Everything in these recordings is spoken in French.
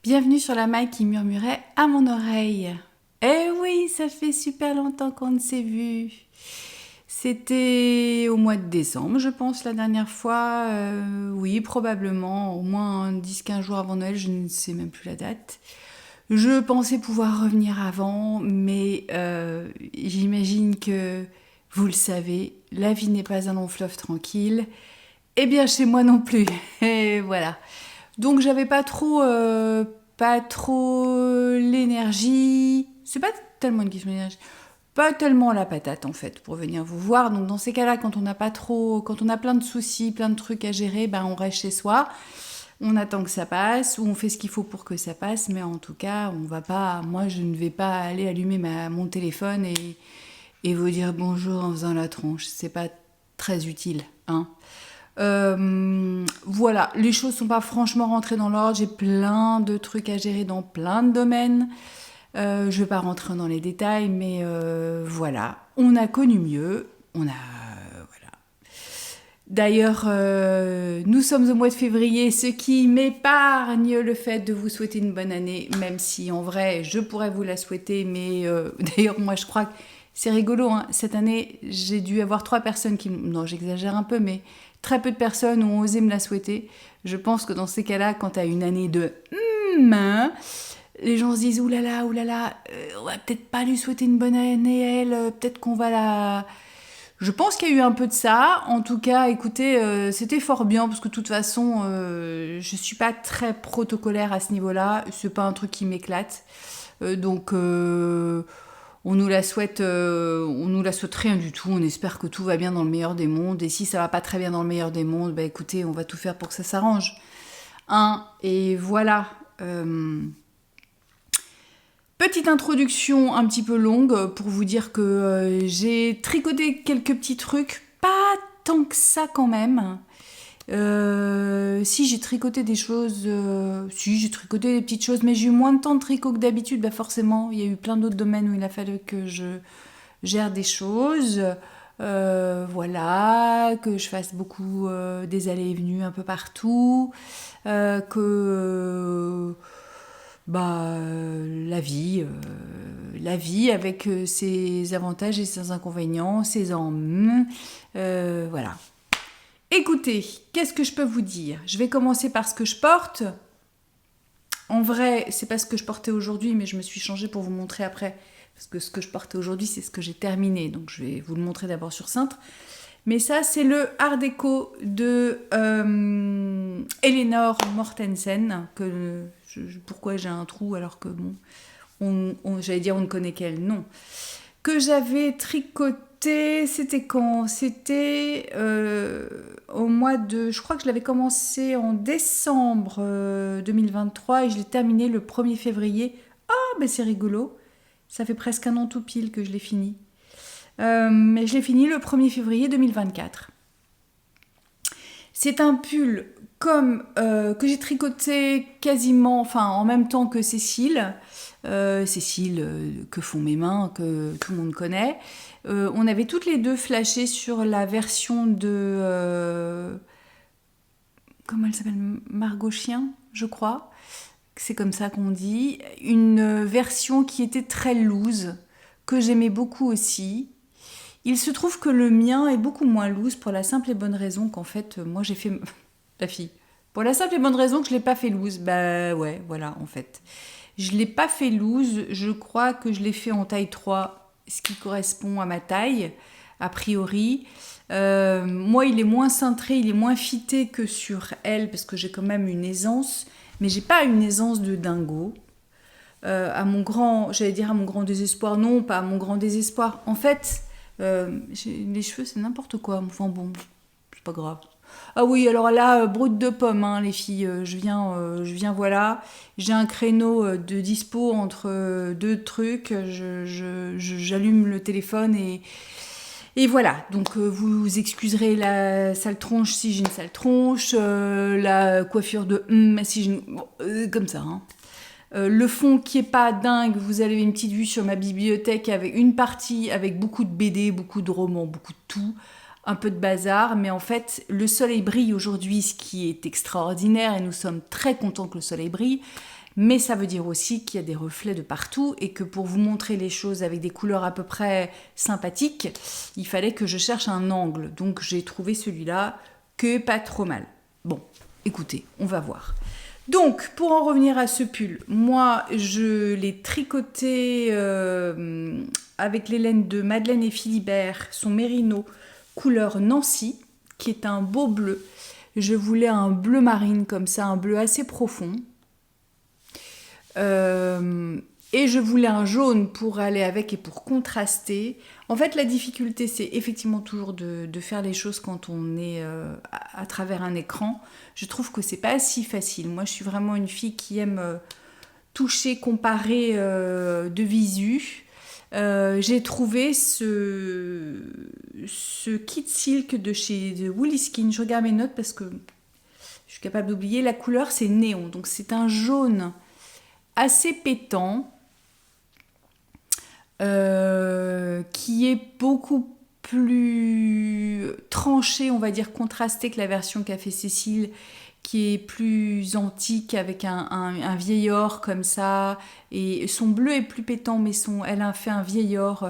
Bienvenue sur la maille qui murmurait à mon oreille. Eh oui, ça fait super longtemps qu'on ne s'est vu. C'était au mois de décembre, je pense, la dernière fois. Oui, probablement, au moins 10-15 jours avant Noël, je ne sais même plus la date. Je pensais pouvoir revenir avant, mais j'imagine que, vous le savez, la vie n'est pas un long fleuve tranquille. Eh bien, chez moi non plus. Et voilà. Donc, j'avais pas trop l'énergie. C'est pas tellement une question d'énergie. Pas tellement la patate en fait pour venir vous voir. Donc dans ces cas-là, quand on a plein de soucis, plein de trucs à gérer, ben on reste chez soi, on attend que ça passe ou on fait ce qu'il faut pour que ça passe. Mais en tout cas, moi je ne vais pas aller allumer mon téléphone et vous dire bonjour en faisant la tronche. C'est pas très utile, hein. Voilà, les choses sont pas franchement rentrées dans l'ordre. J'ai plein de trucs à gérer dans plein de domaines. Je vais pas rentrer dans les détails, mais voilà, on a connu mieux. Voilà. D'ailleurs, nous sommes au mois de février, ce qui m'épargne le fait de vous souhaiter une bonne année, même si en vrai, je pourrais vous la souhaiter, mais d'ailleurs, moi, je crois que c'est rigolo, hein. Cette année, j'ai dû avoir 3 personnes non, j'exagère un peu, mais très peu de personnes ont osé me la souhaiter. Je pense que dans ces cas-là, quand tu as une année de les gens se disent oulala, on va peut-être pas lui souhaiter une bonne année, elle, peut-être qu'on va la. Je pense qu'il y a eu un peu de ça. En tout cas, écoutez, c'était fort bien parce que de toute façon, je suis pas très protocolaire à ce niveau-là. C'est pas un truc qui m'éclate. Donc, on nous la souhaite rien du tout. On espère que tout va bien dans le meilleur des mondes. Et si ça va pas très bien dans le meilleur des mondes, bah écoutez, on va tout faire pour que ça s'arrange. Et voilà. Petite introduction un petit peu longue pour vous dire que j'ai tricoté quelques petits trucs, pas tant que ça quand même. Si j'ai tricoté des choses, j'ai tricoté des petites choses, mais j'ai eu moins de temps de tricot que d'habitude. Bah forcément, il y a eu plein d'autres domaines où il a fallu que je gère des choses. Voilà, que je fasse beaucoup des allées et venues un peu partout, que la vie avec ses avantages et ses inconvénients, voilà. Écoutez, qu'est-ce que je peux vous dire? Je vais commencer par ce que je porte. En vrai, c'est pas ce que je portais aujourd'hui, mais je me suis changée pour vous montrer après. Parce que ce que je portais aujourd'hui, c'est ce que j'ai terminé. Donc je vais vous le montrer d'abord sur cintre. Mais ça, c'est le Art déco de Elinor Mortensen. Pourquoi j'ai un trou alors que bon, j'allais dire on ne connaît qu'elle, non. Que j'avais tricoté, c'était quand? C'était au mois de... Je crois que je l'avais commencé en décembre 2023 et je l'ai terminé le 1er février. Ah, ben c'est rigolo. Ça fait presque un an tout pile que je l'ai fini. Mais je l'ai fini le 1er février 2024. C'est un pull que j'ai tricoté quasiment, enfin en même temps que Cécile. Cécile, que font mes mains, que tout le monde connaît. On avait toutes les deux flashé sur la version de... comment elle s'appelle? Margot Chien, je crois. C'est comme ça qu'on dit. Une version qui était très loose, que j'aimais beaucoup aussi. Il se trouve que le mien est beaucoup moins loose pour la simple et bonne raison qu'en fait, moi j'ai fait... La fille. Pour la simple et bonne raison que je ne l'ai pas fait loose. Bah ouais, voilà, en fait. Je ne l'ai pas fait loose. Je crois que je l'ai fait en taille 3, ce qui correspond à ma taille, a priori. Moi, il est moins cintré, il est moins fité que sur elle, parce que j'ai quand même une aisance. Mais j'ai pas une aisance de dingo. À mon grand désespoir. Non, pas à mon grand désespoir. En fait... les cheveux c'est n'importe quoi, enfin bon, c'est pas grave. Ah oui, alors là, brute de pomme, hein, les filles, je viens, voilà, j'ai un créneau de dispo entre deux trucs, j'allume le téléphone et voilà. Donc vous excuserez la sale tronche si j'ai une sale tronche, la coiffure de si j'ai une... Bon, comme ça, hein. Le fond qui est pas dingue, vous avez une petite vue sur ma bibliothèque avec une partie avec beaucoup de BD, beaucoup de romans, beaucoup de tout, un peu de bazar, mais en fait le soleil brille aujourd'hui, ce qui est extraordinaire et nous sommes très contents que le soleil brille, mais ça veut dire aussi qu'il y a des reflets de partout et que pour vous montrer les choses avec des couleurs à peu près sympathiques, il fallait que je cherche un angle. Donc j'ai trouvé celui-là que pas trop mal. Bon, écoutez, on va voir. Donc, pour en revenir à ce pull, moi, je l'ai tricoté avec les laines de Madeleine et Philibert, son mérino couleur Nancy, qui est un beau bleu. Je voulais un bleu marine comme ça, un bleu assez profond. Et je voulais un jaune pour aller avec et pour contraster. En fait, la difficulté, c'est effectivement toujours de faire les choses quand on est à travers un écran. Je trouve que c'est pas si facile. Moi, je suis vraiment une fille qui aime toucher, comparer de visu. J'ai trouvé ce kit silk de Woolly Skin. Je regarde mes notes parce que je suis capable d'oublier. La couleur, c'est néon. Donc, c'est un jaune assez pétant. Qui est beaucoup plus tranché, on va dire contrasté que la version qu'a fait Cécile, qui est plus antique avec un vieil or comme ça, et son bleu est plus pétant, mais elle a fait un vieil or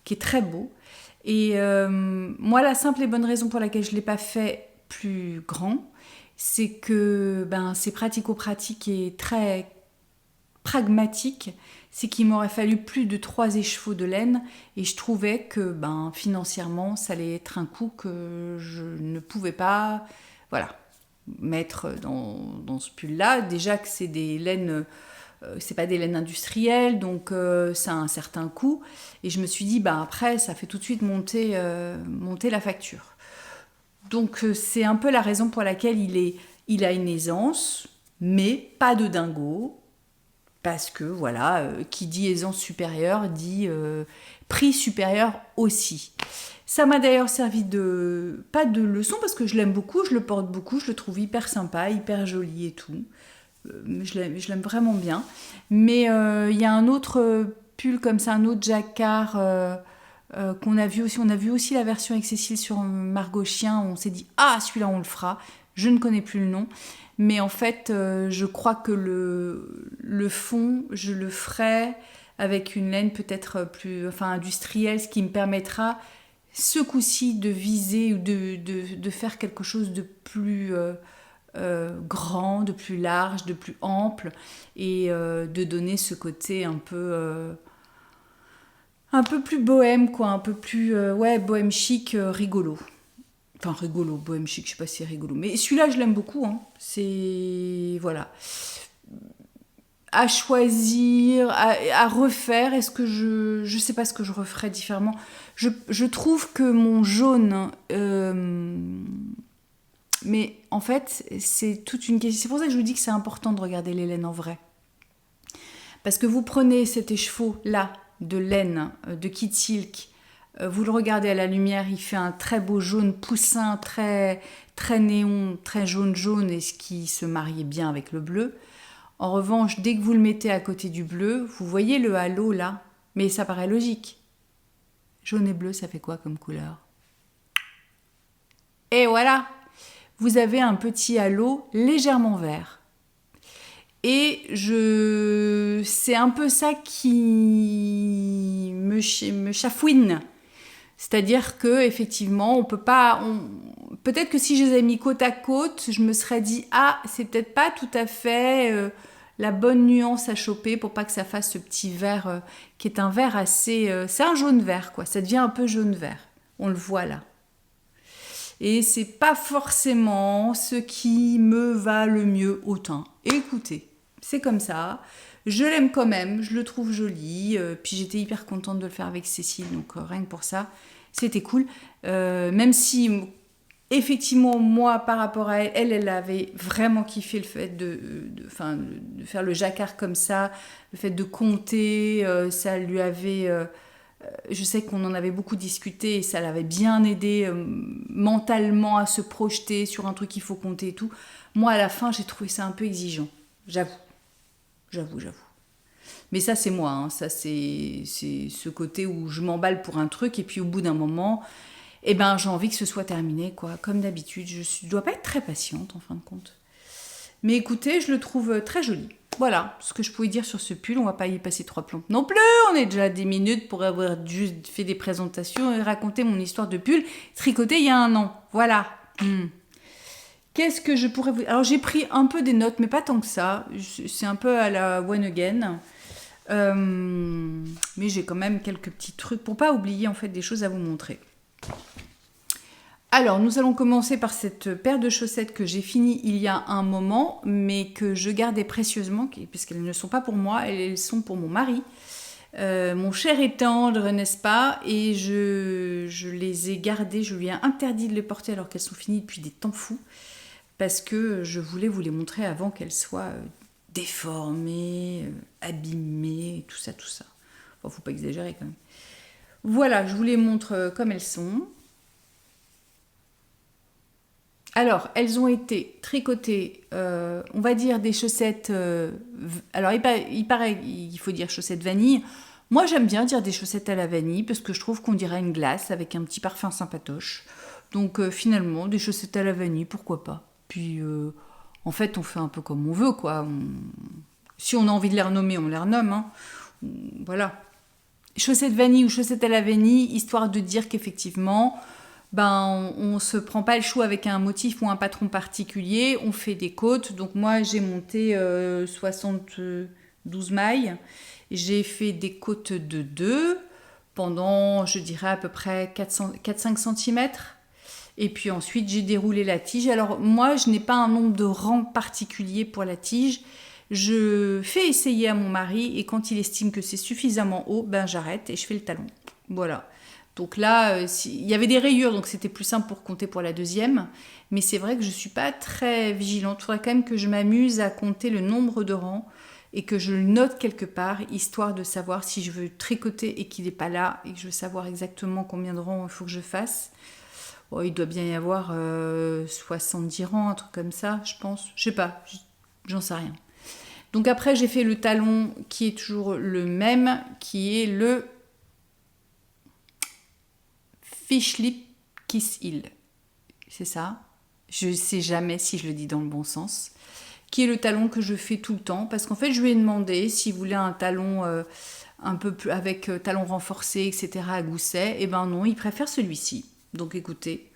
qui est très beau. Et moi, la simple et bonne raison pour laquelle je ne l'ai pas fait plus grand, c'est que c'est pratico-pratique et très pragmatique, c'est qu'il m'aurait fallu plus de 3 écheveaux de laine et je trouvais que financièrement ça allait être un coût que je ne pouvais pas mettre dans ce pull là. Déjà que c'est des laines, c'est pas des laines industrielles, donc ça a un certain coût et je me suis dit après ça fait tout de suite monter la facture. Donc c'est un peu la raison pour laquelle il a une aisance, mais pas de dingo. Parce que qui dit aisance supérieure dit prix supérieur aussi. Ça m'a d'ailleurs servi pas de leçon parce que je l'aime beaucoup, je le porte beaucoup, je le trouve hyper sympa, hyper joli et tout. Je l'aime vraiment bien. Mais il y a un autre pull comme ça, un autre jacquard qu'on a vu aussi. On a vu aussi la version avec Cécile sur Margot Chien. On s'est dit celui-là on le fera. Je ne connais plus le nom. Mais en fait, je crois que le fond, je le ferai avec une laine peut-être plus industrielle, ce qui me permettra ce coup-ci de viser ou de faire quelque chose de plus grand, de plus large, de plus ample et de donner ce côté un peu plus bohème, quoi, un peu plus bohème chic, rigolo. Enfin, rigolo, bohème chic, je sais pas si c'est rigolo. Mais celui-là, je l'aime beaucoup. C'est... Voilà. À choisir, à refaire, est-ce que je sais pas ce que je referais différemment. Je trouve que mon jaune... mais en fait, c'est toute une question. C'est pour ça que je vous dis que c'est important de regarder les laines en vrai. Parce que vous prenez cet écheveau-là de laine, de kit silk, vous le regardez à la lumière, il fait un très beau jaune poussin, très, très néon, très jaune, et ce qui se mariait bien avec le bleu. En revanche, dès que vous le mettez à côté du bleu, vous voyez le halo là, mais ça paraît logique. Jaune et bleu, ça fait quoi comme couleur? Et voilà, vous avez un petit halo légèrement vert. Et c'est un peu ça qui me chafouine. C'est-à-dire que effectivement, on peut pas. Peut-être que si je les ai mis côte à côte, je me serais dit c'est peut-être pas tout à fait la bonne nuance à choper pour pas que ça fasse ce petit vert qui est un vert assez. C'est un jaune vert quoi. Ça devient un peu jaune vert. On le voit là. Et c'est pas forcément ce qui me va le mieux au teint. Écoutez, c'est comme ça. Je l'aime quand même, je le trouve joli. Puis j'étais hyper contente de le faire avec Cécile, donc rien que pour ça, c'était cool. Même si, effectivement, moi, par rapport à elle avait vraiment kiffé le fait de faire le jacquard comme ça, le fait de compter, ça lui avait... je sais qu'on en avait beaucoup discuté et ça l'avait bien aidé mentalement à se projeter sur un truc qu'il faut compter et tout. Moi, à la fin, j'ai trouvé ça un peu exigeant, j'avoue. Mais ça, c'est moi. Ça, c'est ce côté où je m'emballe pour un truc et puis au bout d'un moment, j'ai envie que ce soit terminé, quoi. Comme d'habitude, je dois pas être très patiente, en fin de compte. Mais écoutez, je le trouve très joli. Voilà ce que je pouvais dire sur ce pull. On va pas y passer 3 plombes non plus. On est déjà à 10 minutes pour avoir juste fait des présentations et raconter mon histoire de pull tricoté il y a 1 an. Voilà. Qu'est-ce que je pourrais vous... Alors j'ai pris un peu des notes, mais pas tant que ça. C'est un peu à la one again. Mais j'ai quand même quelques petits trucs pour pas oublier en fait des choses à vous montrer. Alors, nous allons commencer par cette paire de chaussettes que j'ai finie il y a un moment, mais que je gardais précieusement, puisqu'elles ne sont pas pour moi, elles sont pour mon mari. Mon cher et tendre, n'est-ce pas? Et je les ai gardées, je lui ai interdit de les porter alors qu'elles sont finies depuis des temps fous, parce que je voulais vous les montrer avant qu'elles soient déformées, abîmées, tout ça, tout ça. Enfin, faut pas exagérer quand même. Voilà, je vous les montre comme elles sont. Alors, elles ont été tricotées, on va dire des chaussettes... alors, il paraît qu'il faut dire chaussettes vanille. Moi, j'aime bien dire des chaussettes à la vanille parce que je trouve qu'on dirait une glace avec un petit parfum sympatoche. Donc, finalement, des chaussettes à la vanille, pourquoi pas? Puis, en fait, on fait un peu comme on veut, quoi. Si on a envie de les renommer, on les renomme. Hein. Voilà. Chaussettes vanille ou chaussettes à la vanille, histoire de dire qu'effectivement... on ne se prend pas le chou avec un motif ou un patron particulier, on fait des côtes. Donc moi j'ai monté 72 mailles, j'ai fait des côtes de 2 pendant je dirais à peu près 4-5 cm. Et puis ensuite j'ai déroulé la tige. Alors moi je n'ai pas un nombre de rangs particulier pour la tige. Je fais essayer à mon mari et quand il estime que c'est suffisamment haut, j'arrête et je fais le talon. Voilà. Donc là, il y avait des rayures, donc c'était plus simple pour compter pour la deuxième. Mais c'est vrai que je ne suis pas très vigilante. Il faudrait quand même que je m'amuse à compter le nombre de rangs et que je le note quelque part, histoire de savoir si je veux tricoter et qu'il n'est pas là et que je veux savoir exactement combien de rangs il faut que je fasse. Oh, il doit bien y avoir 70 rangs, un truc comme ça, je pense. Je sais pas, j'en sais rien. Donc après, j'ai fait le talon qui est toujours le même, qui est le... Fish Lip Kiss Heel, c'est ça. Je ne sais jamais si je le dis dans le bon sens. Qui est le talon que je fais tout le temps. Parce qu'en fait, je lui ai demandé s'il voulait un talon un peu plus avec talon renforcé, etc. à gousset. Et ben non, il préfère celui-ci. Donc écoutez,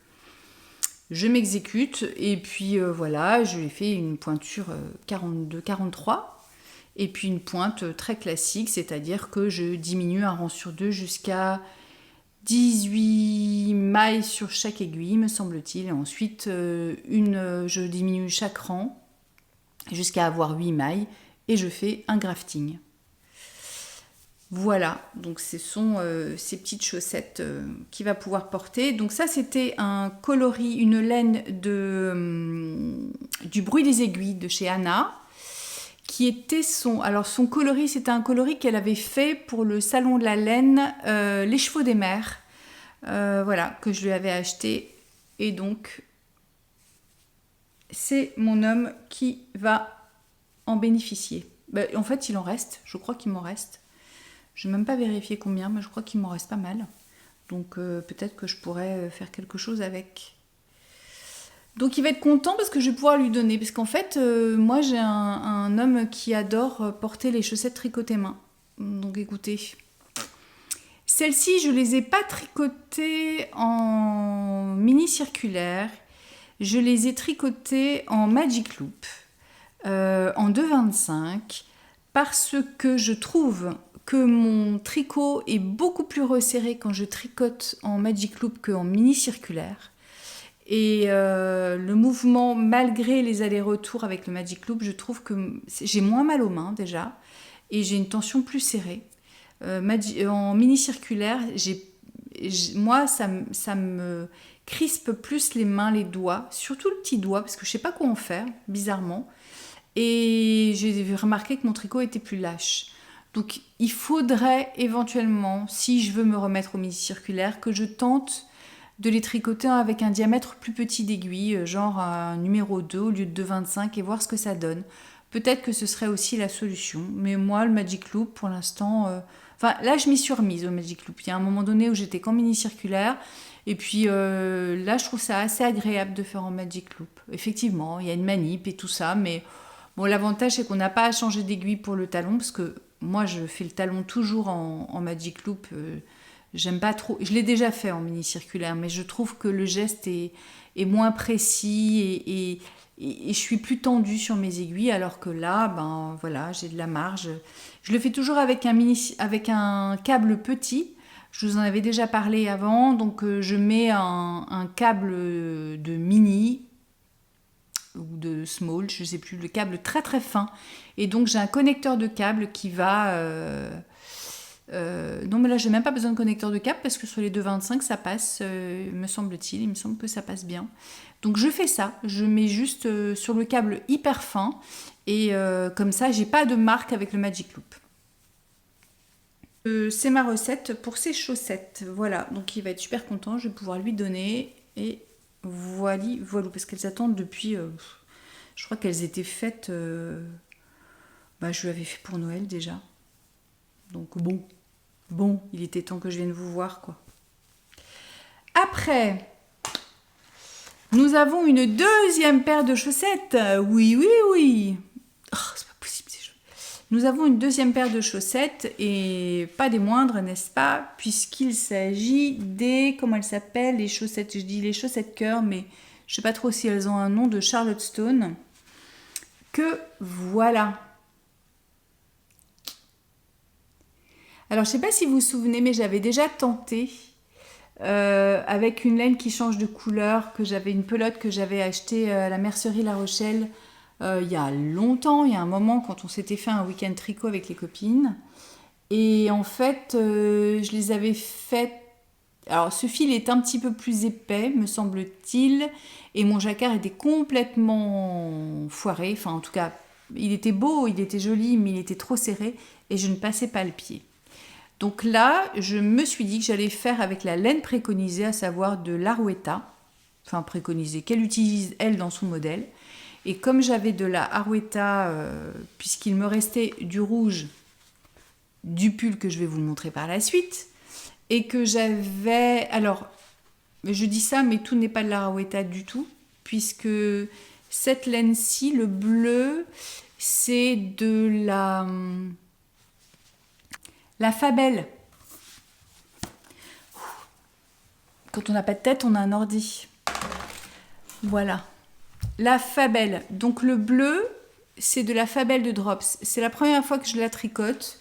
je m'exécute. Et puis voilà, je lui ai fait une pointure 42-43. Et puis une pointe très classique, c'est-à-dire que je diminue un rang sur 2 jusqu'à... 18 mailles sur chaque aiguille, me semble-t-il. Et ensuite, je diminue chaque rang jusqu'à avoir 8 mailles et je fais un grafting. Voilà, donc ce sont ces petites chaussettes qu'il va pouvoir porter. Donc ça, c'était un coloris, une laine du bruit des aiguilles de chez Anna. Qui était son coloris, c'était un coloris qu'elle avait fait pour le salon de la laine, les chevaux des mers, voilà, que je lui avais acheté. Et donc, c'est mon homme qui va en bénéficier. En fait, il en reste, je crois qu'il m'en reste. Je n'ai même pas vérifié combien, mais je crois qu'il m'en reste pas mal. Donc, peut-être que je pourrais faire quelque chose avec... Donc il va être content parce que je vais pouvoir lui donner. Parce qu'en fait, moi j'ai un homme qui adore porter les chaussettes tricotées main. Donc écoutez. Celles-ci, je ne les ai pas tricotées en mini circulaire. Je les ai tricotées en Magic Loop, en 2,25. Parce que je trouve que mon tricot est beaucoup plus resserré quand je tricote en Magic Loop qu'en mini circulaire. Et le mouvement, malgré les allers-retours avec le Magic Loop, je trouve que j'ai moins mal aux mains déjà et j'ai une tension plus serrée. En mini circulaire, moi, ça me crispe plus les mains, les doigts, surtout le petit doigt, parce que je ne sais pas quoi en faire, bizarrement. Et j'ai remarqué que mon tricot était plus lâche. Donc, il faudrait éventuellement, si je veux me remettre au mini circulaire, que je tente de les tricoter avec un diamètre plus petit d'aiguille, genre un numéro 2 au lieu de 2,25 et voir ce que ça donne. Peut-être que ce serait aussi la solution. Mais moi, le Magic Loop, pour l'instant... là, je m'y suis remise au Magic Loop. Il y a un moment donné où j'étais qu'en mini circulaire. Et puis là, je trouve ça assez agréable de faire en Magic Loop. Effectivement, il y a une manip et tout ça, mais Bon, l'avantage, c'est qu'on n'a pas à changer d'aiguille pour le talon, parce que moi, je fais le talon toujours en Magic Loop. J'aime pas trop. Je l'ai déjà fait en mini circulaire, mais je trouve que le geste est moins précis et je suis plus tendue sur mes aiguilles, alors que là, ben voilà, j'ai de la marge. Je le fais toujours avec un câble petit. Je vous en avais déjà parlé avant, donc je mets un câble de mini ou de small, je sais plus, le câble très très fin. Et donc j'ai un connecteur de câble qui va... non mais là j'ai même pas besoin de connecteur de câble parce que sur les 2,25 ça passe, me semble-t-il, il me semble que ça passe bien. Donc je fais ça, je mets juste sur le câble hyper fin et comme ça j'ai pas de marque avec le Magic Loop. C'est ma recette pour ces chaussettes, voilà, donc il va être super content, je vais pouvoir lui donner et voilà, parce qu'elles attendent depuis, je crois qu'elles étaient faites, je lui avais fait pour Noël déjà, donc bon, il était temps que je vienne vous voir, quoi. Après, nous avons une deuxième paire de chaussettes. Oui. Oh, c'est pas possible, ces choses. Nous avons une deuxième paire de chaussettes et pas des moindres, n'est-ce pas? Puisqu'il s'agit des... Comment elles s'appellent? Les chaussettes, je dis les chaussettes cœur, mais je sais pas trop si elles ont un nom, de Charlotte Stone. Que voilà. Alors, je sais pas si vous vous souvenez, mais j'avais déjà tenté avec une laine qui change de couleur, que j'avais une pelote que j'avais achetée à la mercerie La Rochelle il y a longtemps, il y a un moment, quand on s'était fait un week-end tricot avec les copines. Et en fait, je les avais faites... Alors, ce fil est un petit peu plus épais, me semble-t-il, et mon jacquard était complètement foiré. Enfin, en tout cas, il était beau, il était joli, mais il était trop serré, et je ne passais pas le pied. Donc là, je me suis dit que j'allais faire avec la laine préconisée, à savoir de l'Arouetta, enfin préconisée, qu'elle utilise elle dans son modèle. Et comme j'avais de la Arouetta, puisqu'il me restait du rouge du pull que je vais vous montrer par la suite, et que j'avais... Alors, je dis ça, mais tout n'est pas de la Arouetta du tout, puisque cette laine-ci, le bleu, c'est de la Fabelle. Quand on n'a pas de tête, on a un ordi. Voilà. La Fabelle. Donc le bleu, c'est de la Fabelle de Drops. C'est la première fois que je la tricote.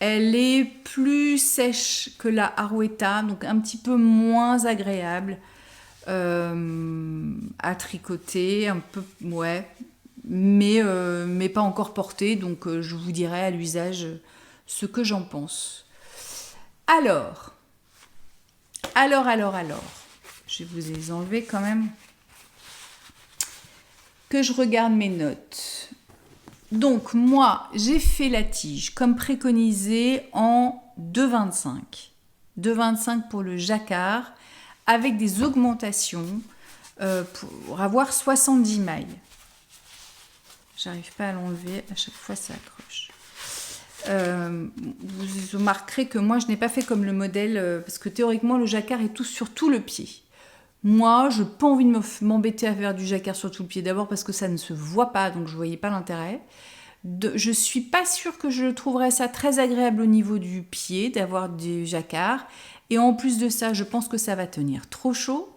Elle est plus sèche que la Arouetta, donc un petit peu moins agréable à tricoter. Un peu, ouais. Mais pas encore portée. Donc je vous dirai à l'usage ce que j'en pense. Alors, je vais vous les enlever quand même, que je regarde mes notes. Donc, moi, j'ai fait la tige comme préconisé en 2,25. 2,25 pour le jacquard, avec des augmentations pour avoir 70 mailles. J'arrive pas à l'enlever, à chaque fois ça accroche. Vous remarquerez que moi je n'ai pas fait comme le modèle parce que théoriquement le jacquard est tout sur tout le pied. Moi je n'ai pas envie de m'embêter à faire du jacquard sur tout le pied, d'abord parce que ça ne se voit pas, donc je voyais pas l'intérêt. Je suis pas sûre que je trouverais ça très agréable au niveau du pied d'avoir du jacquard, et en plus de ça je pense que ça va tenir trop chaud.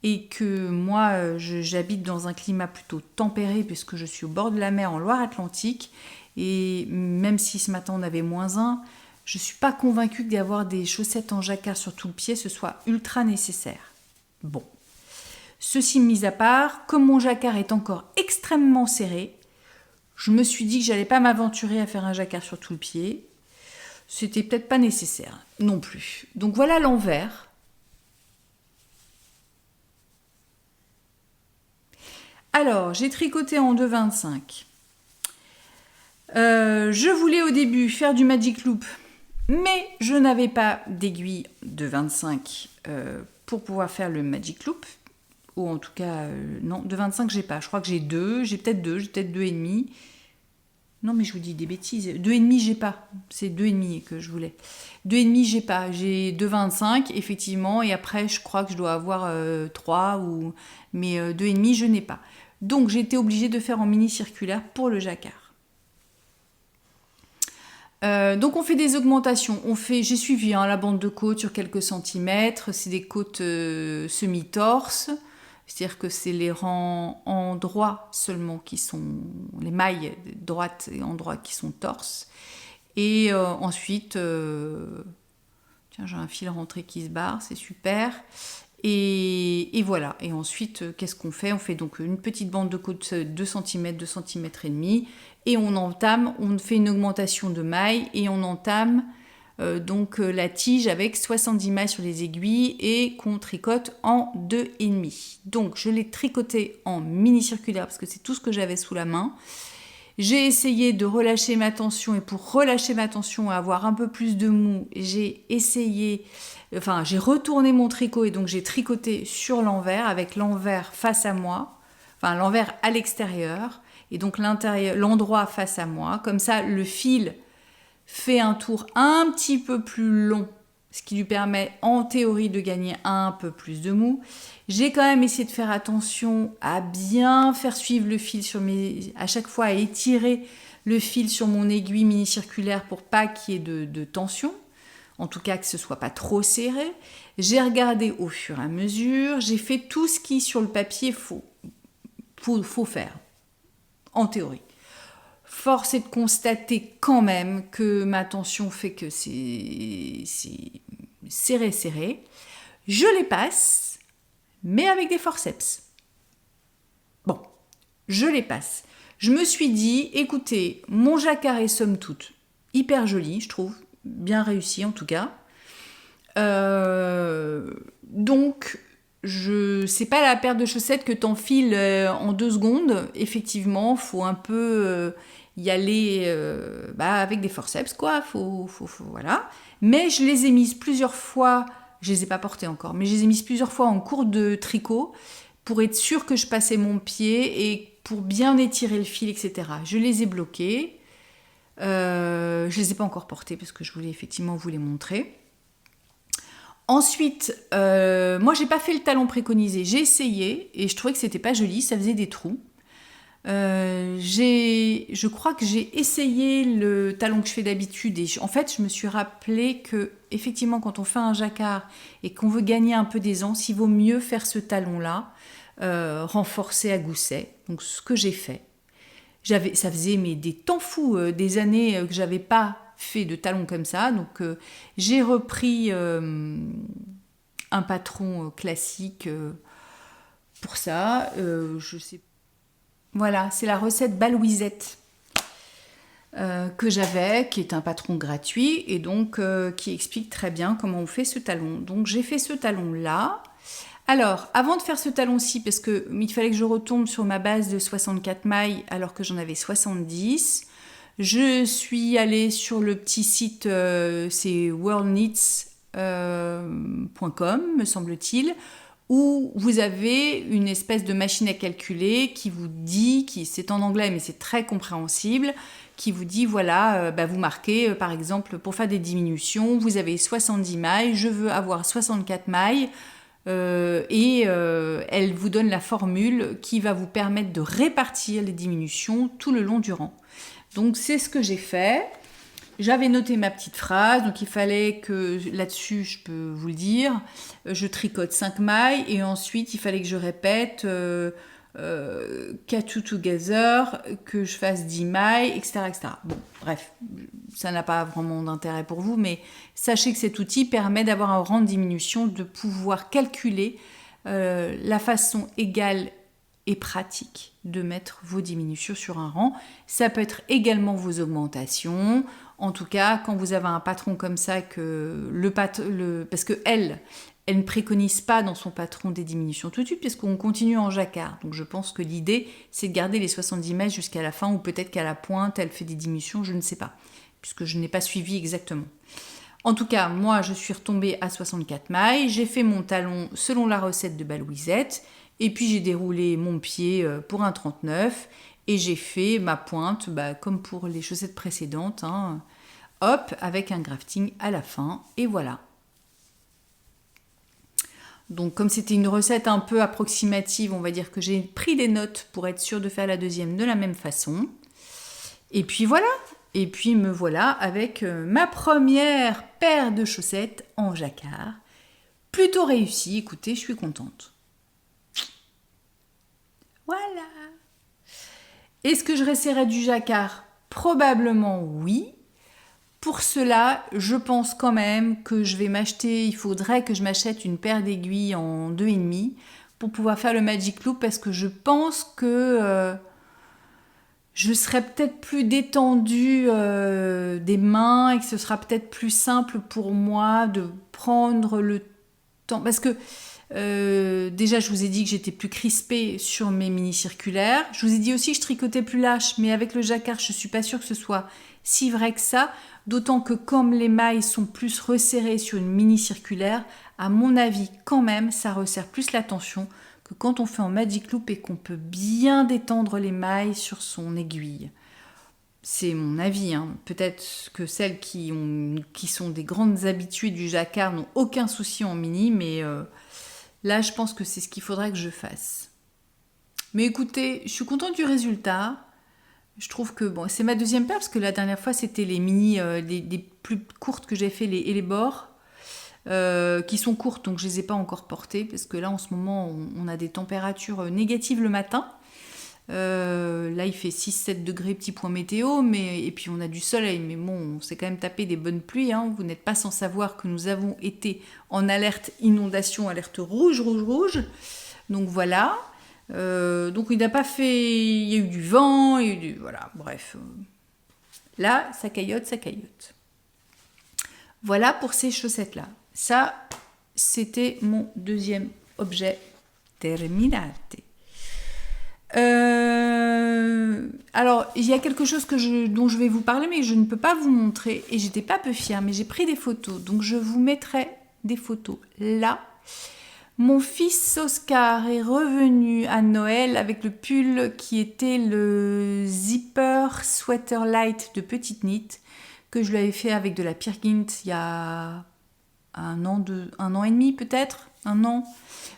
Et que moi, j'habite dans un climat plutôt tempéré puisque je suis au bord de la mer en Loire-Atlantique. Et même si ce matin on avait -1, je ne suis pas convaincue d'avoir des chaussettes en jacquard sur tout le pied, ce soit ultra nécessaire. Bon. Ceci mis à part, comme mon jacquard est encore extrêmement serré, je me suis dit que j'allais pas m'aventurer à faire un jacquard sur tout le pied. C'était peut-être pas nécessaire non plus. Donc voilà l'envers. Alors, j'ai tricoté en 2,25. Je voulais au début faire du Magic Loop, mais je n'avais pas d'aiguille de 25 pour pouvoir faire le Magic Loop. Ou en tout cas, non, de 25 j'ai pas. Je crois que j'ai peut-être 2,5. Non, mais je vous dis des bêtises. 2,5 j'ai pas. C'est 2,5 que je voulais. 2,5 j'ai pas. J'ai 2,25 effectivement, et après je crois que je dois avoir 3 ou... Mais 2,5 je n'ai pas. Donc j'ai été obligée de faire en mini circulaire pour le jacquard. Donc on fait des augmentations. J'ai suivi la bande de côte sur quelques centimètres. C'est des côtes semi-torse. C'est-à-dire que c'est les rangs en droit seulement qui sont... Les mailles droites et en droit qui sont torse. Et ensuite... Tiens, j'ai un fil rentré qui se barre, c'est super. Et voilà. Et ensuite, qu'est-ce qu'on fait? On fait donc une petite bande de côte 2 cm, 2 cm et demi. Et on fait une augmentation de mailles et on entame la tige avec 70 mailles sur les aiguilles et qu'on tricote en 2,5. Donc je l'ai tricoté en mini circulaire parce que c'est tout ce que j'avais sous la main. J'ai essayé de relâcher ma tension et pour relâcher ma tension et avoir un peu plus de mou, j'ai retourné mon tricot et donc j'ai tricoté sur l'envers avec l'envers face à moi, enfin l'envers à l'extérieur et donc l'endroit face à moi. Comme ça, le fil fait un tour un petit peu plus long, ce qui lui permet en théorie de gagner un peu plus de mou. J'ai quand même essayé de faire attention à bien faire suivre le fil à chaque fois à étirer le fil sur mon aiguille mini circulaire pour pas qu'il y ait de tension, en tout cas que ce soit pas trop serré. J'ai regardé au fur et à mesure, j'ai fait tout ce qui sur le papier faut faire, en théorie. Force est de constater quand même que ma tension fait que c'est serré. Je les passe, mais avec des forceps. Bon, je les passe. Je me suis dit, écoutez, mon jacquard est somme toute hyper joli, je trouve, bien réussi en tout cas. Donc, c'est pas la paire de chaussettes que t'enfiles en 2 secondes. Effectivement, faut un peu y aller avec des forceps, quoi. Faut, voilà. Mais je les ai mises plusieurs fois. Je les ai pas portées encore, mais je les ai mises plusieurs fois en cours de tricot pour être sûre que je passais mon pied et pour bien étirer le fil, etc. Je les ai bloquées. Je les ai pas encore portées parce que je voulais effectivement vous les montrer. Ensuite, moi j'ai pas fait le talon préconisé, j'ai essayé et je trouvais que c'était pas joli, ça faisait des trous. Je crois que j'ai essayé le talon que je fais d'habitude et en fait je me suis rappelé que effectivement quand on fait un jacquard et qu'on veut gagner un peu d'aisance, il vaut mieux faire ce talon là renforcé à gousset. Donc ce que j'ai fait, ça faisait des temps fous, des années que j'avais pas fait de talons comme ça, donc j'ai repris un patron classique pour ça. Je sais. Voilà, c'est la recette Balouisette que j'avais, qui est un patron gratuit et donc qui explique très bien comment on fait ce talon. Donc j'ai fait ce talon là. Alors, avant de faire ce talon-ci, parce qu'il fallait que je retombe sur ma base de 64 mailles alors que j'en avais 70, je suis allée sur le petit site, c'est worldknits.com, me semble-t-il, où vous avez une espèce de machine à calculer qui vous dit, c'est en anglais mais c'est très compréhensible, qui vous dit voilà, vous marquez par exemple pour faire des diminutions, vous avez 70 mailles, je veux avoir 64 mailles, elle vous donne la formule qui va vous permettre de répartir les diminutions tout le long du rang. Donc c'est ce que j'ai fait. J'avais noté ma petite phrase, donc il fallait que, là-dessus je peux vous le dire, je tricote 5 mailles et ensuite il fallait que je répète Cut together, que je fasse 10 mailles, etc., etc. Bon, bref, ça n'a pas vraiment d'intérêt pour vous, mais sachez que cet outil permet d'avoir un rang de diminution, de pouvoir calculer la façon égale et pratique de mettre vos diminutions sur un rang. Ça peut être également vos augmentations. En tout cas, quand vous avez un patron comme ça, parce que elle ne préconise pas dans son patron des diminutions tout de suite, puisqu'on continue en jacquard. Donc je pense que l'idée, c'est de garder les 70 mètres jusqu'à la fin, ou peut-être qu'à la pointe, elle fait des diminutions, je ne sais pas, puisque je n'ai pas suivi exactement. En tout cas, moi, je suis retombée à 64 mailles, j'ai fait mon talon selon la recette de Balouisette, et puis j'ai déroulé mon pied pour un 39, et j'ai fait ma pointe, comme pour les chaussettes précédentes, hop, avec un grafting à la fin, et voilà. Donc comme c'était une recette un peu approximative, on va dire que j'ai pris des notes pour être sûre de faire la deuxième de la même façon. Et puis voilà. Et puis me voilà avec ma première paire de chaussettes en jacquard. Plutôt réussie, écoutez, je suis contente. Voilà. Est-ce que je réessayerai du jacquard? Probablement oui. Pour cela, je pense quand même que je vais m'acheter, il faudrait que je m'achète une paire d'aiguilles en 2,5 pour pouvoir faire le Magic Loop parce que je pense que je serai peut-être plus détendue des mains et que ce sera peut-être plus simple pour moi de prendre le temps. Parce que déjà, je vous ai dit que j'étais plus crispée sur mes mini-circulaires. Je vous ai dit aussi que je tricotais plus lâche, mais avec le jacquard, je ne suis pas sûre que ce soit si vrai que ça. D'autant que comme les mailles sont plus resserrées sur une mini-circulaire, à mon avis, quand même, ça resserre plus la tension que quand on fait en Magic Loop et qu'on peut bien détendre les mailles sur son aiguille. C'est mon avis, hein. Peut-être que celles qui sont des grandes habituées du jacquard n'ont aucun souci en mini, mais là, je pense que c'est ce qu'il faudrait que je fasse. Mais écoutez, je suis contente du résultat. Je trouve que bon, c'est ma deuxième paire parce que la dernière fois c'était les mini, des plus courtes que j'ai fait les bords qui sont courtes donc je les ai pas encore portées parce que là en ce moment on a des températures négatives le matin. Là il fait 6-7 degrés petit point météo et puis on a du soleil mais bon on s'est quand même tapé des bonnes pluies. Hein. Vous n'êtes pas sans savoir que nous avons été en alerte inondation, alerte rouge. Donc voilà. Donc il n'a pas fait, il y a eu du vent, il y a eu du, voilà, bref. Là, ça caillote. Voilà pour ces chaussettes-là. Ça, c'était mon deuxième objet terminate. Alors, il y a quelque chose dont je vais vous parler, mais je ne peux pas vous montrer, et j'étais pas peu fière, mais j'ai pris des photos, donc je vous mettrai des photos là. Mon fils Oscar est revenu à Noël avec le pull qui était le zipper sweater light de Petite Knit que je lui avais fait avec de la Peer Gynt il y a un an et demi peut-être, un an,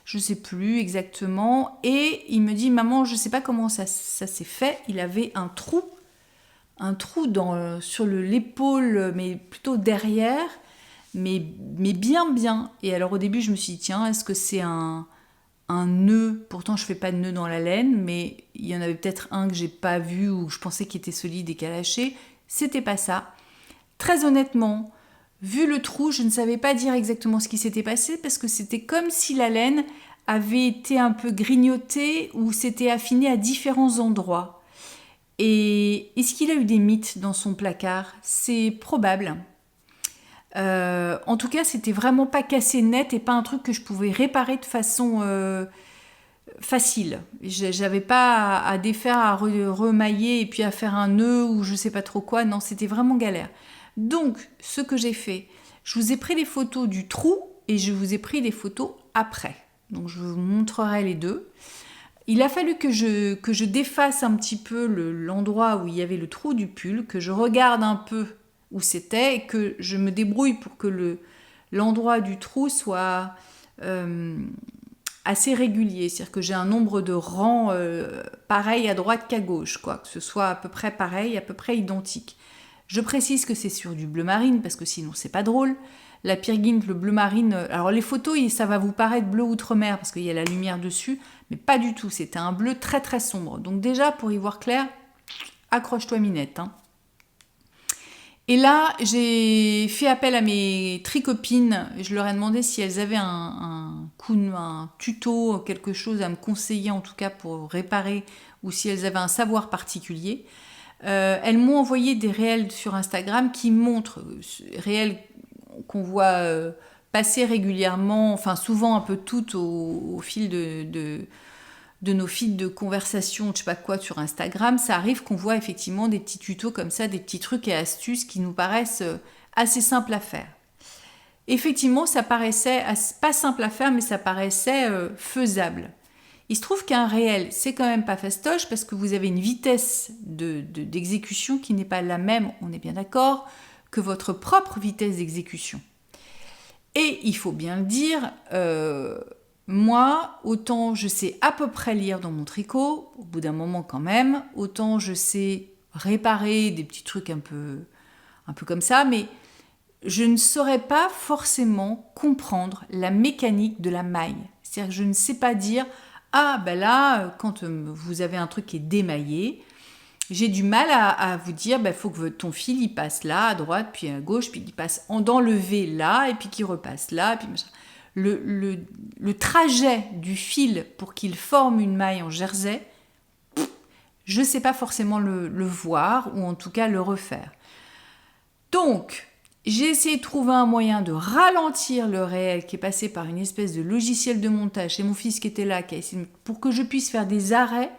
je sais plus exactement. Et il me dit maman, je sais pas comment ça s'est fait, il avait un trou sur l'épaule, mais plutôt derrière. Mais bien. Et alors au début, je me suis dit, tiens, est-ce que c'est un nœud? Pourtant, je fais pas de nœud dans la laine, mais il y en avait peut-être un que j'ai pas vu ou je pensais qu'il était solide et qu'il a lâché. C'était pas ça. Très honnêtement, vu le trou, je ne savais pas dire exactement ce qui s'était passé parce que c'était comme si la laine avait été un peu grignotée ou s'était affinée à différents endroits. Et est-ce qu'il a eu des mythes dans son placard? C'est probable. En tout cas, c'était vraiment pas cassé net et pas un truc que je pouvais réparer de façon facile. J'avais pas à défaire, à remailler et puis à faire un nœud ou je sais pas trop quoi. Non, c'était vraiment galère. Donc, ce que j'ai fait, je vous ai pris des photos du trou et je vous ai pris des photos après. Donc, je vous montrerai les deux. Il a fallu que je défasse un petit peu l'endroit où il y avait le trou du pull, que je regarde un peu où c'était et que je me débrouille pour que l'endroit du trou soit assez régulier. C'est-à-dire que j'ai un nombre de rangs pareil à droite qu'à gauche, quoi, que ce soit à peu près pareil, à peu près identique. Je précise que c'est sur du bleu marine parce que sinon c'est pas drôle. La Peer Gynt, le bleu marine, alors les photos, ça va vous paraître bleu outre-mer parce qu'il y a la lumière dessus, mais pas du tout, c'était un bleu très très sombre. Donc déjà, pour y voir clair, accroche-toi Minette. Hein. Et là, j'ai fait appel à mes tricopines. Je leur ai demandé si elles avaient un tuto, quelque chose à me conseiller en tout cas pour réparer ou si elles avaient un savoir particulier. Elles m'ont envoyé des réels sur Instagram qui montrent, réels qu'on voit passer régulièrement, enfin souvent un peu toutes au fil de nos feeds de conversation, je sais pas quoi, sur Instagram, ça arrive qu'on voit effectivement des petits tutos comme ça, des petits trucs et astuces qui nous paraissent assez simples à faire. Effectivement, ça paraissait pas simple à faire, mais ça paraissait faisable. Il se trouve qu'un réel, c'est quand même pas fastoche parce que vous avez une vitesse d'exécution qui n'est pas la même, on est bien d'accord, que votre propre vitesse d'exécution. Et il faut bien le dire, moi, autant je sais à peu près lire dans mon tricot, au bout d'un moment quand même, autant je sais réparer des petits trucs un peu comme ça, mais je ne saurais pas forcément comprendre la mécanique de la maille. C'est-à-dire que je ne sais pas dire, ah ben là, quand vous avez un truc qui est démaillé, j'ai du mal à vous dire, il faut que ton fil il passe là, à droite, puis à gauche, puis il passe dans le V là, et puis qu'il repasse là, et puis machin. Le trajet du fil pour qu'il forme une maille en jersey, je ne sais pas forcément le voir, ou en tout cas le refaire. Donc, j'ai essayé de trouver un moyen de ralentir le réel qui est passé par une espèce de logiciel de montage. C'est mon fils qui était là, pour que je puisse faire des arrêts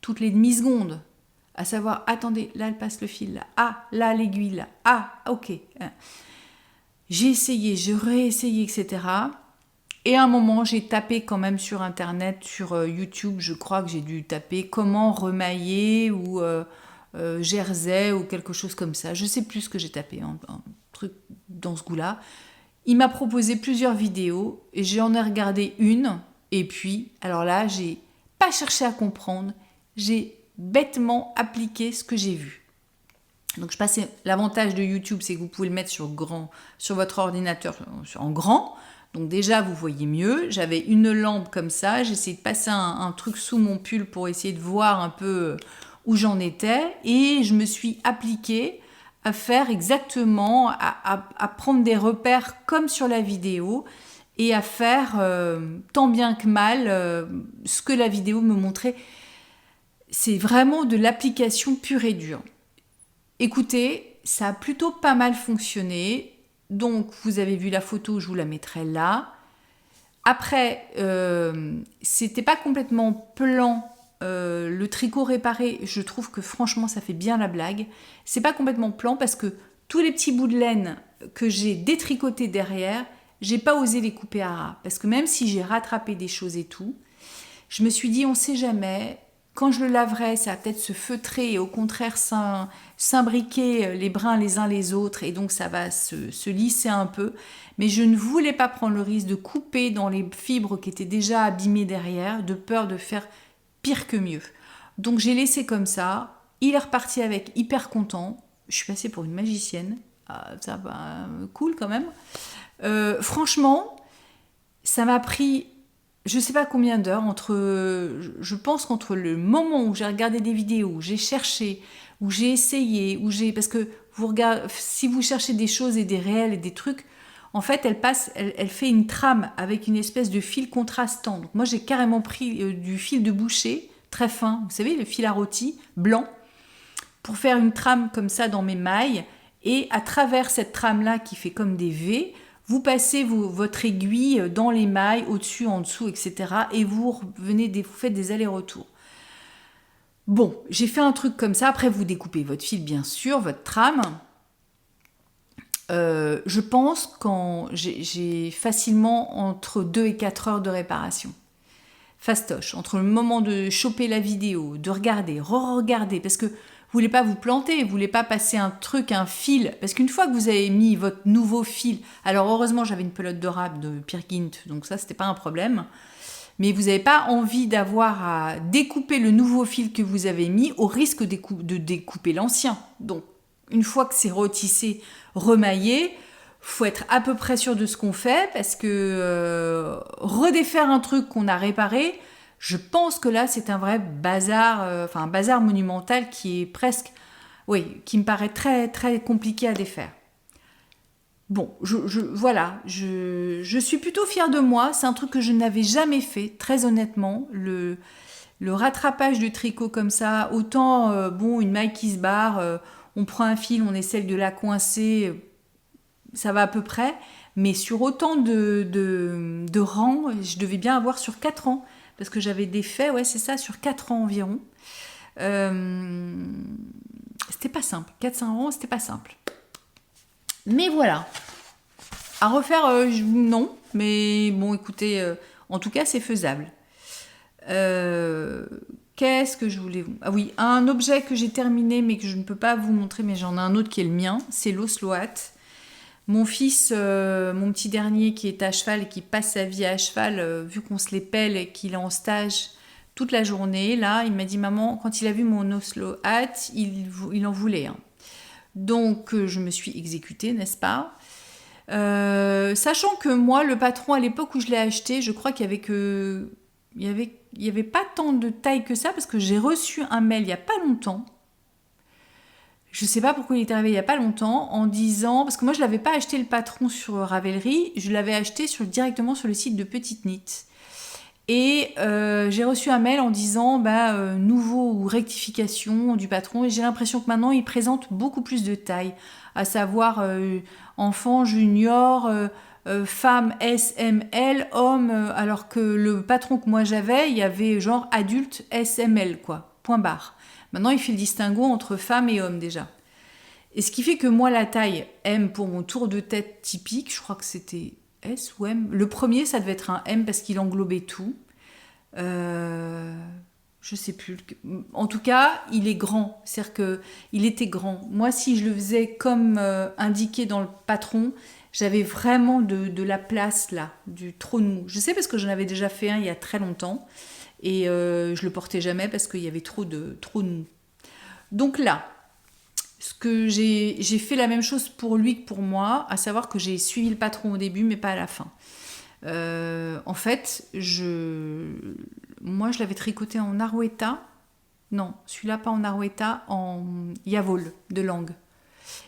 toutes les demi-secondes. À savoir, attendez, là elle passe le fil, là. Ah, là l'aiguille, là. Ah, ok. J'ai essayé, j'ai réessayé, etc. Et à un moment, j'ai tapé quand même sur Internet, sur YouTube, je crois que j'ai dû taper comment remailler ou jersey ou quelque chose comme ça. Je sais plus ce que j'ai tapé, un truc dans ce goût-là. Il m'a proposé plusieurs vidéos et j'en ai regardé une. Et puis, alors là, j'ai pas cherché à comprendre. J'ai bêtement appliqué ce que j'ai vu. Donc je passais, l'avantage de YouTube, c'est que vous pouvez le mettre sur votre ordinateur en grand. Donc déjà, vous voyez mieux. J'avais une lampe comme ça. J'ai essayé de passer un truc sous mon pull pour essayer de voir un peu où j'en étais. Et je me suis appliquée à faire exactement, à prendre des repères comme sur la vidéo et à faire tant bien que mal ce que la vidéo me montrait. C'est vraiment de l'application pure et dure. Écoutez, ça a plutôt pas mal fonctionné. Donc, vous avez vu la photo, je vous la mettrai là. Après, c'était pas complètement plan. Le tricot réparé, je trouve que franchement, ça fait bien la blague. C'est pas complètement plan parce que tous les petits bouts de laine que j'ai détricotés derrière, j'ai pas osé les couper à ras. Parce que même si j'ai rattrapé des choses et tout, je me suis dit, on sait jamais. Quand je le laverai, ça va peut-être se feutrer et au contraire s'imbriquer les brins les uns les autres et donc ça va se lisser un peu. Mais je ne voulais pas prendre le risque de couper dans les fibres qui étaient déjà abîmées derrière, de peur de faire pire que mieux. Donc j'ai laissé comme ça. Il est reparti avec, hyper content. Je suis passée pour une magicienne. Ah, ça va, cool quand même. Franchement, ça m'a pris... Je ne sais pas combien d'heures, je pense qu'entre le moment où j'ai regardé des vidéos, où j'ai cherché, où j'ai essayé, parce que si vous cherchez des choses et des réels et des trucs, en fait, elle fait une trame avec une espèce de fil contrastant. Donc moi, j'ai carrément pris du fil de boucher, très fin, vous savez, le fil à rôti, blanc, pour faire une trame comme ça dans mes mailles. Et à travers cette trame-là qui fait comme des V, vous passez votre aiguille dans les mailles, au-dessus, en dessous, etc. Et vous faites des allers-retours. Bon, j'ai fait un truc comme ça. Après, vous découpez votre fil, bien sûr, votre trame. Je pense que j'ai facilement entre 2 et 4 heures de réparation. Fastoche, entre le moment de choper la vidéo, de regarder, re-regarder, parce que vous voulez pas vous planter, vous voulez pas passer un fil, parce qu'une fois que vous avez mis votre nouveau fil, alors heureusement j'avais une pelote de râpe de Peer Gynt, donc ça c'était pas un problème, mais vous n'avez pas envie d'avoir à découper le nouveau fil que vous avez mis au risque de découper l'ancien. Donc une fois que c'est retissé, remaillé, faut être à peu près sûr de ce qu'on fait, parce que redéfaire un truc qu'on a réparé, je pense que là, c'est un vrai bazar, un bazar monumental qui est presque, qui me paraît très, très compliqué à défaire. Bon, voilà, je suis plutôt fière de moi. C'est un truc que je n'avais jamais fait, très honnêtement. Le rattrapage du tricot comme ça, autant, une maille qui se barre, on prend un fil, on essaie de la coincer, ça va à peu près. Mais sur autant de rangs, je devais bien avoir sur 4 ans. Parce que j'avais des faits, c'est ça, sur 4 ans environ. C'était pas simple. 4-5 ans, c'était pas simple. Mais voilà. À refaire, non. Mais bon, écoutez, en tout cas, c'est faisable. Qu'est-ce que je voulais... Ah oui, un objet que j'ai terminé, mais que je ne peux pas vous montrer, mais j'en ai un autre qui est le mien. C'est l'Osloat. Mon fils, mon petit dernier qui est à cheval et qui passe sa vie à cheval, vu qu'on se les pèle et qu'il est en stage toute la journée, là, il m'a dit, maman, quand il a vu mon Oslo hat, il en voulait un. Donc, je me suis exécutée, n'est-ce pas? Sachant que moi, le patron, à l'époque où je l'ai acheté, je crois qu'il y avait que... Il y avait pas tant de taille que ça, parce que j'ai reçu un mail il n'y a pas longtemps. Je ne sais pas pourquoi il est arrivé il n'y a pas longtemps, en disant... Parce que moi, je ne l'avais pas acheté le patron sur Ravelry, je l'avais acheté directement sur le site de Petite Knit. Et j'ai reçu un mail en disant nouveau ou rectification du patron. Et j'ai l'impression que maintenant, il présente beaucoup plus de taille, à savoir enfant, junior, femme, S, M, L, homme, alors que le patron que moi j'avais, il y avait genre adulte, S, M, L, quoi, point barre. Maintenant, il fait le distinguo entre femme et homme déjà. Et ce qui fait que moi, la taille M pour mon tour de tête typique, je crois que c'était S ou M. Le premier, ça devait être un M parce qu'il englobait tout. Je sais plus. En tout cas, il est grand. C'est-à-dire qu'il était grand. Moi, si je le faisais comme indiqué dans le patron, j'avais vraiment de la place là, du trop de mou. Je sais parce que j'en avais déjà fait un il y a très longtemps. Et je le portais jamais parce qu'il y avait trop de mou. Donc là, j'ai fait la même chose pour lui que pour moi, à savoir que j'ai suivi le patron au début, mais pas à la fin. En fait, moi je l'avais tricoté en Arouetta. Non, celui-là pas en Arouetta, en Yavol de Langue.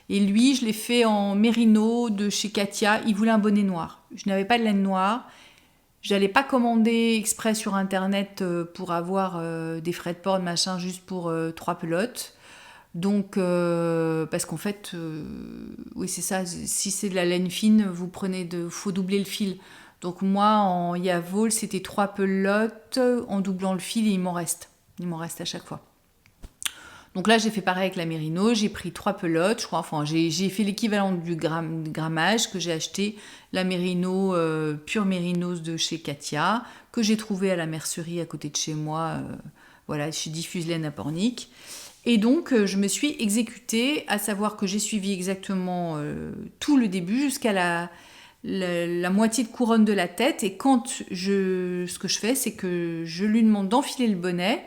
Et lui, je l'ai fait en Mérino de chez Katia. Il voulait un bonnet noir. Je n'avais pas de laine noire. J'allais pas commander exprès sur internet pour avoir des frais de port, machin, juste pour 3 pelotes. Donc, parce qu'en fait, oui, c'est ça. Si c'est de la laine fine, faut doubler le fil. Donc moi, en Yavol, c'était 3 pelotes en doublant le fil et il m'en reste. Il m'en reste à chaque fois. Donc là, j'ai fait pareil avec la Mérino, j'ai pris 3 pelotes, je crois, enfin, j'ai fait l'équivalent du grammage que j'ai acheté, la Mérino, pure Mérinos de chez Katia, que j'ai trouvé à la mercerie à côté de chez moi, voilà, chez Diffuse Laine à Pornic. Et donc, je me suis exécutée, à savoir que j'ai suivi exactement tout le début jusqu'à la moitié de couronne de la tête. Et ce que je fais, c'est que je lui demande d'enfiler le bonnet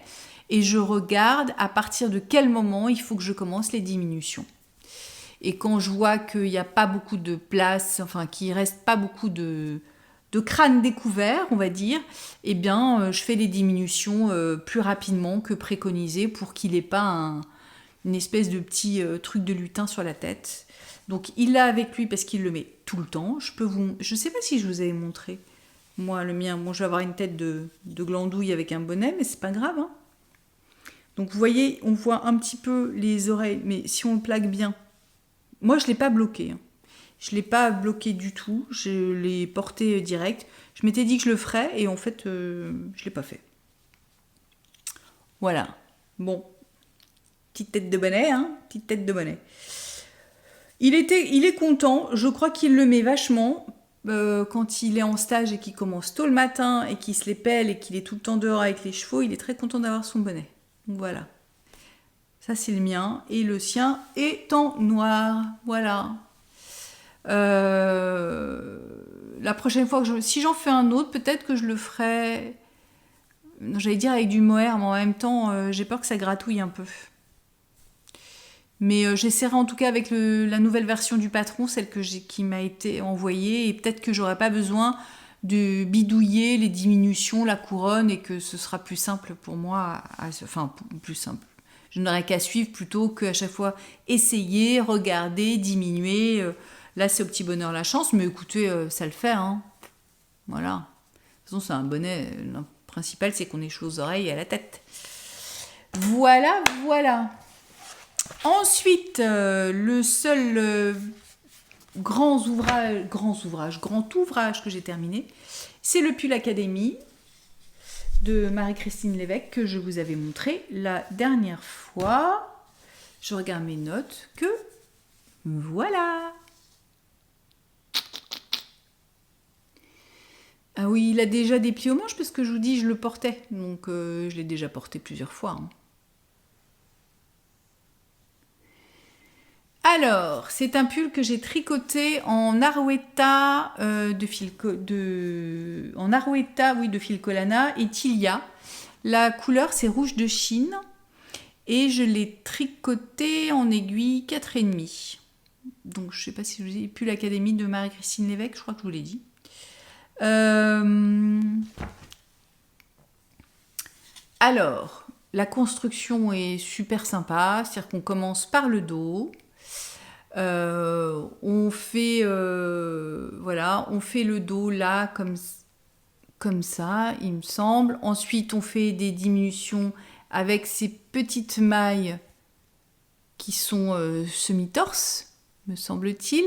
et je regarde à partir de quel moment il faut que je commence les diminutions. Et quand je vois qu'il n'y a pas beaucoup de place, enfin qu'il ne reste pas beaucoup de crâne découvert, on va dire, eh bien, je fais les diminutions plus rapidement que préconisé pour qu'il n'ait pas une espèce de petit truc de lutin sur la tête. Donc, il l'a avec lui parce qu'il le met tout le temps. Je sais pas si je vous avais montré. Moi, le mien, je vais avoir une tête de glandouille avec un bonnet, mais c'est pas grave, hein. Donc, vous voyez, on voit un petit peu les oreilles, mais si on le plaque bien, moi, je ne l'ai pas bloqué, hein. Je ne l'ai pas bloqué du tout, je l'ai porté direct. Je m'étais dit que je le ferais et en fait, je ne l'ai pas fait. Voilà. Bon. Petite tête de bonnet, hein. Petite tête de bonnet. Il est content, je crois qu'il le met vachement. Quand il est en stage et qu'il commence tôt le matin et qu'il se les pèle et qu'il est tout le temps dehors avec les chevaux, il est très content d'avoir son bonnet. Donc voilà. Ça, c'est le mien. Et le sien est en noir. Voilà. La prochaine fois si j'en fais un autre, peut-être que je le ferai, j'allais dire avec du mohair, mais en même temps j'ai peur que ça gratouille un peu, mais j'essaierai en tout cas avec la nouvelle version du patron, celle qui m'a été envoyée, et peut-être que j'aurai pas besoin de bidouiller les diminutions, la couronne, et que ce sera plus simple pour moi, enfin plus simple, je n'aurai qu'à suivre plutôt qu'à chaque fois essayer, regarder, diminuer. Là, c'est au petit bonheur la chance, mais écoutez, ça le fait, hein. Voilà. De toute façon, c'est un bonnet. Le principal, c'est qu'on ait chaud aux oreilles et à la tête. Voilà, voilà. Ensuite, le seul grand ouvrage que j'ai terminé, c'est le pull Académie de Marie-Christine Lévesque que je vous avais montré la dernière fois. Je regarde mes notes que voilà. Ah oui, il a déjà des plis aux manches parce que je vous dis, je le portais. Donc, je l'ai déjà porté plusieurs fois, hein. Alors, c'est un pull que j'ai tricoté en Arouetta de fil Collana et Tilia. La couleur, c'est rouge de Chine. Et je l'ai tricoté en aiguille 4,5. Donc, je ne sais pas si je vous ai pull Académie de Marie-Christine Lévesque, je crois que je vous l'ai dit. Alors, la construction est super sympa, c'est-à-dire qu'on commence par le dos. On fait le dos là comme ça, il me semble. Ensuite, on fait des diminutions avec ces petites mailles qui sont semi-torse, me semble-t-il.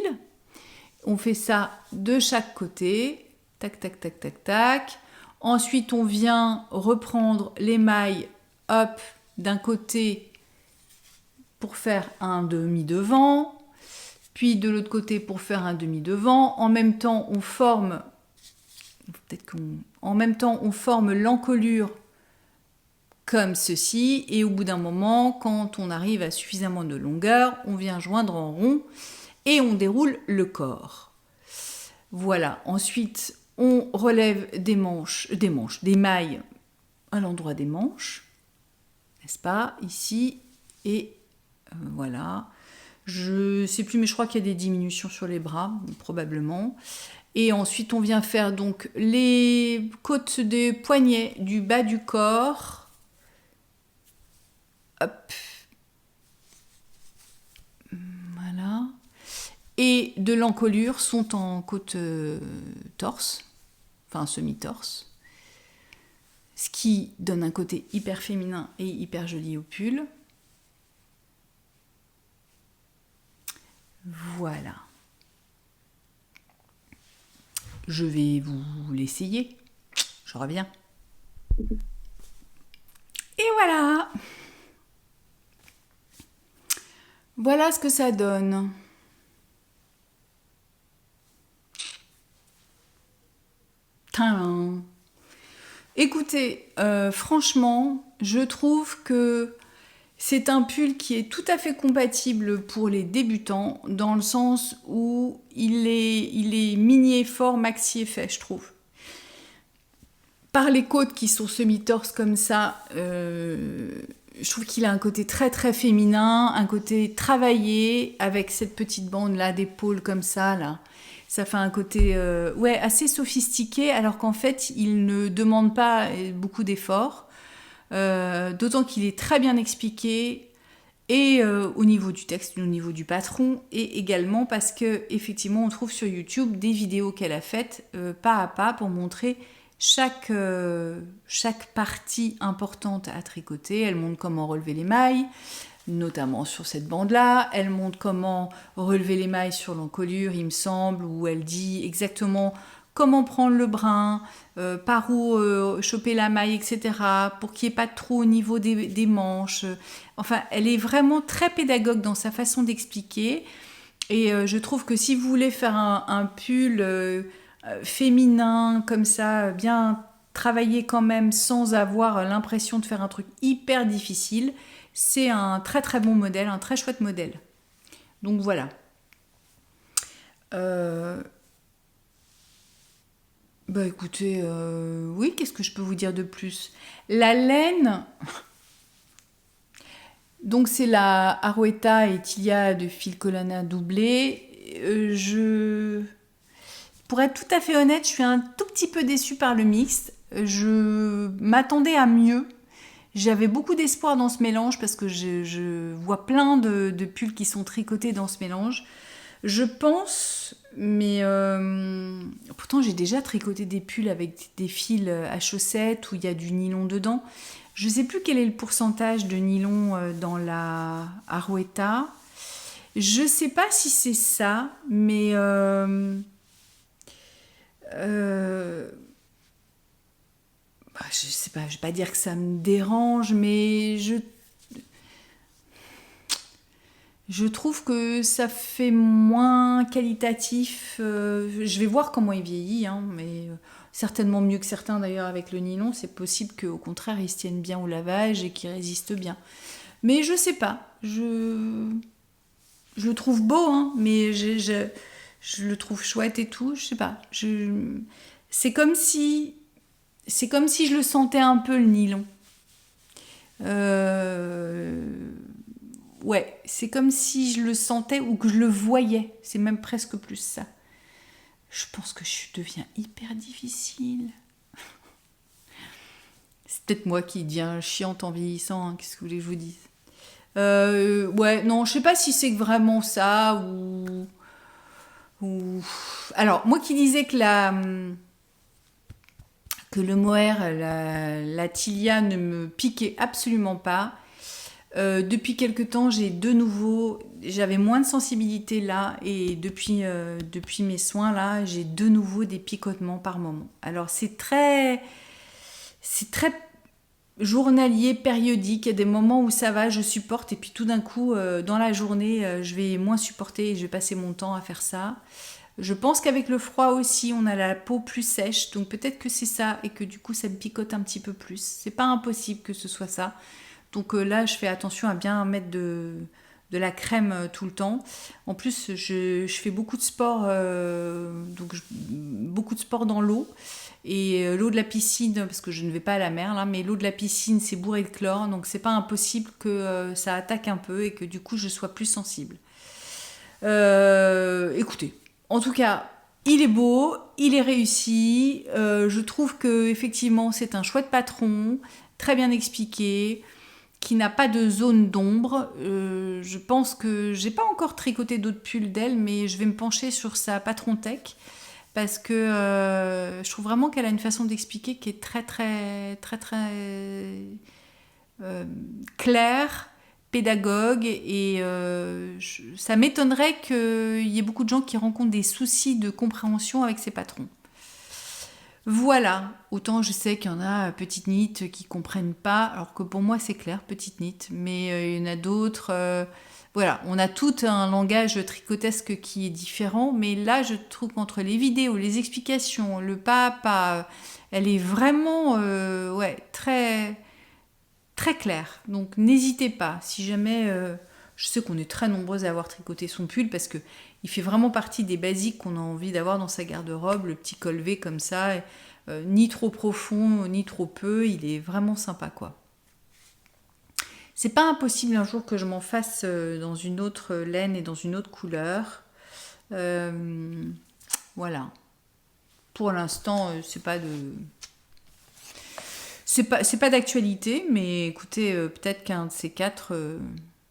On fait ça de chaque côté, tac, tac, tac, tac, tac. Ensuite, on vient reprendre les mailles, hop, d'un côté pour faire un demi-devant, puis de l'autre côté pour faire un demi-devant. En même temps, on forme l'encolure comme ceci, et au bout d'un moment, quand on arrive à suffisamment de longueur, on vient joindre en rond et on déroule le corps. Voilà. Ensuite, on relève des mailles à l'endroit des manches, n'est-ce pas, ici, et voilà. Je sais plus, mais je crois qu'il y a des diminutions sur les bras, probablement. Et ensuite, on vient faire donc les côtes des poignets du bas du corps. Hop. Voilà. Et de l'encolure sont en côte torse, enfin semi-torse. Ce qui donne un côté hyper féminin et hyper joli au pull. Voilà. Je vais vous l'essayer. Je reviens. Et voilà. Voilà ce que ça donne. Tadam. Écoutez, franchement, je trouve que c'est un pull qui est tout à fait compatible pour les débutants, dans le sens où il est mini-effort, maxi-effet, je trouve. Par les côtes qui sont semi-torse comme ça, je trouve qu'il a un côté très très féminin, un côté travaillé, avec cette petite bande là d'épaule comme ça, là. Ça fait un côté assez sophistiqué, alors qu'en fait, il ne demande pas beaucoup d'efforts. D'autant qu'il est très bien expliqué, et au niveau du texte, au niveau du patron, et également parce que effectivement on trouve sur YouTube des vidéos qu'elle a faites pas à pas pour montrer chaque partie importante à tricoter. Elle montre comment relever les mailles, notamment sur cette bande-là. Elle montre comment relever les mailles sur l'encolure, il me semble, où elle dit exactement comment prendre le brin, par où choper la maille, etc., pour qu'il n'y ait pas de trou au niveau des manches. Enfin, elle est vraiment très pédagogue dans sa façon d'expliquer. Et je trouve que si vous voulez faire un pull féminin, comme ça, bien travaillé quand même, sans avoir l'impression de faire un truc hyper difficile, c'est un très très bon modèle, un très chouette modèle. Donc voilà. Bah écoutez, oui, qu'est-ce que je peux vous dire de plus? La laine, donc c'est la Arouetta et Tilia de fil Collana doublé. Pour être tout à fait honnête, je suis un tout petit peu déçue par le mixte. Je m'attendais à mieux. J'avais beaucoup d'espoir dans ce mélange parce que je vois plein de pulls qui sont tricotés dans ce mélange. Je pense, mais pourtant j'ai déjà tricoté des pulls avec des fils à chaussettes où il y a du nylon dedans. Je ne sais plus quel est le pourcentage de nylon dans la Arouetta. Je ne sais pas si c'est ça, mais je sais pas, je vais pas dire que ça me dérange, mais je trouve que ça fait moins qualitatif. Je vais voir comment il vieillit, hein, mais certainement mieux que certains d'ailleurs avec le nylon. C'est possible qu'au contraire, ils se tiennent bien au lavage et qu'ils résistent bien. Mais je sais pas. Je je le trouve beau, hein, mais je le trouve chouette et tout. Je sais pas. C'est comme si je le sentais un peu le nylon. Ouais, c'est comme si je le sentais ou que je le voyais. C'est même presque plus ça. Je pense que je deviens hyper difficile. C'est peut-être moi qui deviens chiante en vieillissant, hein, qu'est-ce que vous voulez que je vous dise. Ouais, non, je sais pas si c'est vraiment ça ou... Alors, moi qui disais que le mohair, la tilia ne me piquait absolument pas, depuis quelque temps, j'avais moins de sensibilité là, et depuis mes soins là, j'ai de nouveau des picotements par moment. Alors c'est très journalier, périodique. Il y a des moments où ça va, je supporte, et puis tout d'un coup, dans la journée, je vais moins supporter et je vais passer mon temps à faire ça. Je pense qu'avec le froid aussi, on a la peau plus sèche, donc peut-être que c'est ça, et que du coup, ça me picote un petit peu plus. C'est pas impossible que ce soit ça. Donc là, je fais attention à bien mettre de la crème tout le temps. En plus, je fais beaucoup de sport, beaucoup de sport dans l'eau. Et l'eau de la piscine, parce que je ne vais pas à la mer là, mais l'eau de la piscine c'est bourré de chlore, donc c'est pas impossible que ça attaque un peu et que du coup je sois plus sensible. Écoutez, en tout cas, il est beau, il est réussi. Je trouve que effectivement c'est un chouette patron, très bien expliqué, qui n'a pas de zone d'ombre. Je pense que j'ai pas encore tricoté d'autres pulls d'elle, mais je vais me pencher sur sa patron tech parce que je trouve vraiment qu'elle a une façon d'expliquer qui est très très très très claire, pédagogue, et ça m'étonnerait qu'il y ait beaucoup de gens qui rencontrent des soucis de compréhension avec ces patrons. Voilà, autant je sais qu'il y en a petites nit qui comprennent pas, alors que pour moi c'est clair, petite nit, mais il y en a d'autres. Voilà, on a tout un langage tricotesque qui est différent, mais là je trouve qu'entre les vidéos, les explications, le pas à pas, elle est vraiment ouais, très, très claire. Donc n'hésitez pas, si jamais... je sais qu'on est très nombreuses à avoir tricoté son pull parce que il fait vraiment partie des basiques qu'on a envie d'avoir dans sa garde-robe, le petit col V comme ça, ni trop profond, ni trop peu, il est vraiment sympa quoi. C'est pas impossible un jour que je m'en fasse dans une autre laine et dans une autre couleur. Voilà. Pour l'instant, c'est pas d'actualité, mais écoutez, peut-être qu'un de ces quatre,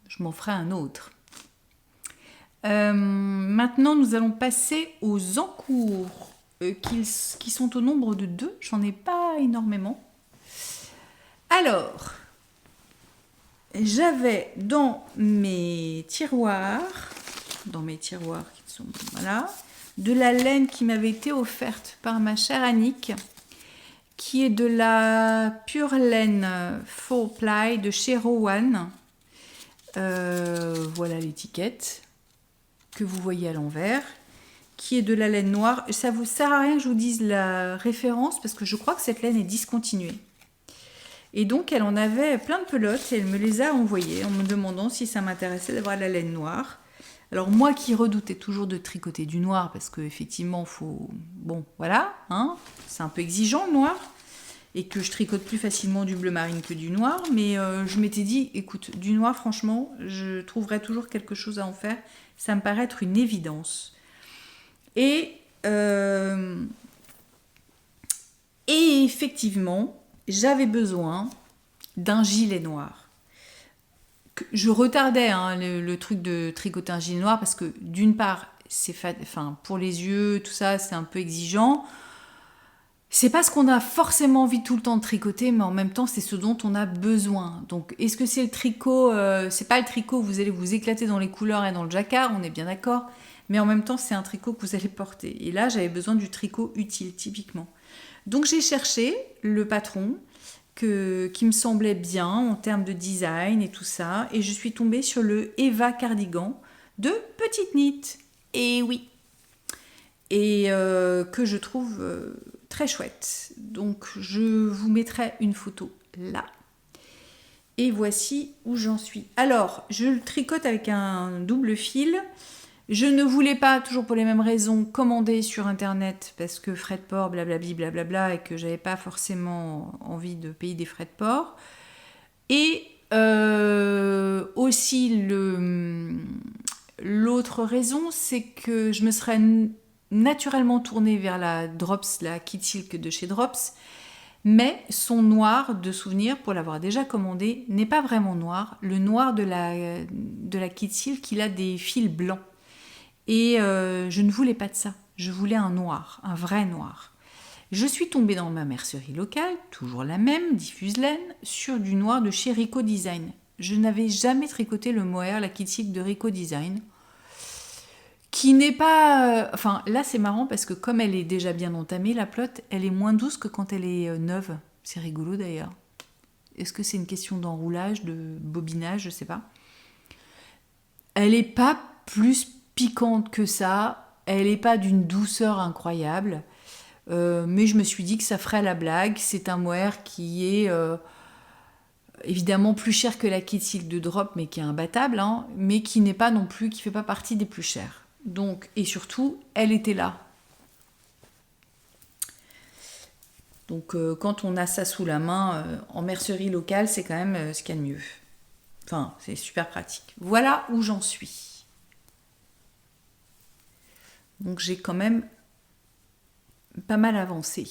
je m'en ferai un autre. Maintenant, nous allons passer aux encours, qui sont au nombre de 2. J'en ai pas énormément. Alors, j'avais dans mes tiroirs qui sont, voilà, de la laine qui m'avait été offerte par ma chère Annick, qui est de la pure laine faux ply de chez Rowan. Voilà l'étiquette que vous voyez à l'envers, qui est de la laine noire. Ça vous sert à rien que je vous dise la référence parce que je crois que cette laine est discontinuée. Et donc elle en avait plein de pelotes et elle me les a envoyées en me demandant si ça m'intéressait d'avoir de la laine noire. Alors moi qui redoutais toujours de tricoter du noir parce que effectivement faut... Bon voilà, hein, c'est un peu exigeant le noir. Et que je tricote plus facilement du bleu marine que du noir, mais je m'étais dit, écoute, du noir, franchement, je trouverai toujours quelque chose à en faire. Ça me paraît être une évidence. Et effectivement, j'avais besoin d'un gilet noir. Je retardais le truc de tricoter un gilet noir parce que d'une part, pour les yeux, tout ça, c'est un peu exigeant. C'est pas ce qu'on a forcément envie tout le temps de tricoter, mais en même temps, c'est ce dont on a besoin. Donc, est-ce que c'est le tricot c'est pas le tricot où vous allez vous éclater dans les couleurs et dans le jacquard, on est bien d'accord. Mais en même temps, c'est un tricot que vous allez porter. Et là, j'avais besoin du tricot utile, typiquement. Donc, j'ai cherché le patron qui me semblait bien en termes de design et tout ça. Et je suis tombée sur le Eva Cardigan de Petite Nit. Et oui. Et que je trouve... très chouette. Donc je vous mettrai une photo là. Et voici où j'en suis. Alors, je le tricote avec un double fil. Je ne voulais pas, toujours pour les mêmes raisons, commander sur internet parce que frais de port, blablabli, blablabla, et que j'avais pas forcément envie de payer des frais de port. Et aussi l'autre raison, c'est que je me serais naturellement tournée vers la Drops, la Kid Silk de chez Drops, mais son noir de souvenir, pour l'avoir déjà commandé, n'est pas vraiment noir. Le noir de la Kid Silk, il a des fils blancs. Et je ne voulais pas de ça. Je voulais un noir, un vrai noir. Je suis tombée dans ma mercerie locale, toujours la même, diffuse laine, sur du noir de chez Rico Design. Je n'avais jamais tricoté le mohair, la Kid Silk de Rico Design, qui n'est pas... Enfin, là c'est marrant parce que comme elle est déjà bien entamée, la pelote, elle est moins douce que quand elle est neuve. C'est rigolo d'ailleurs. Est-ce que c'est une question d'enroulage, de bobinage, je sais pas. Elle n'est pas plus piquante que ça, elle n'est pas d'une douceur incroyable, mais je me suis dit que ça ferait la blague. C'est un mohair qui est évidemment plus cher que la Kid Silk de Drop, mais qui est imbattable, hein, mais qui n'est pas non plus, qui fait pas partie des plus chers. Donc, et surtout, elle était là. Donc quand on a ça sous la main, en mercerie locale, c'est quand même ce qu'il y a de mieux. Enfin, c'est super pratique. Voilà où j'en suis. Donc j'ai quand même pas mal avancé.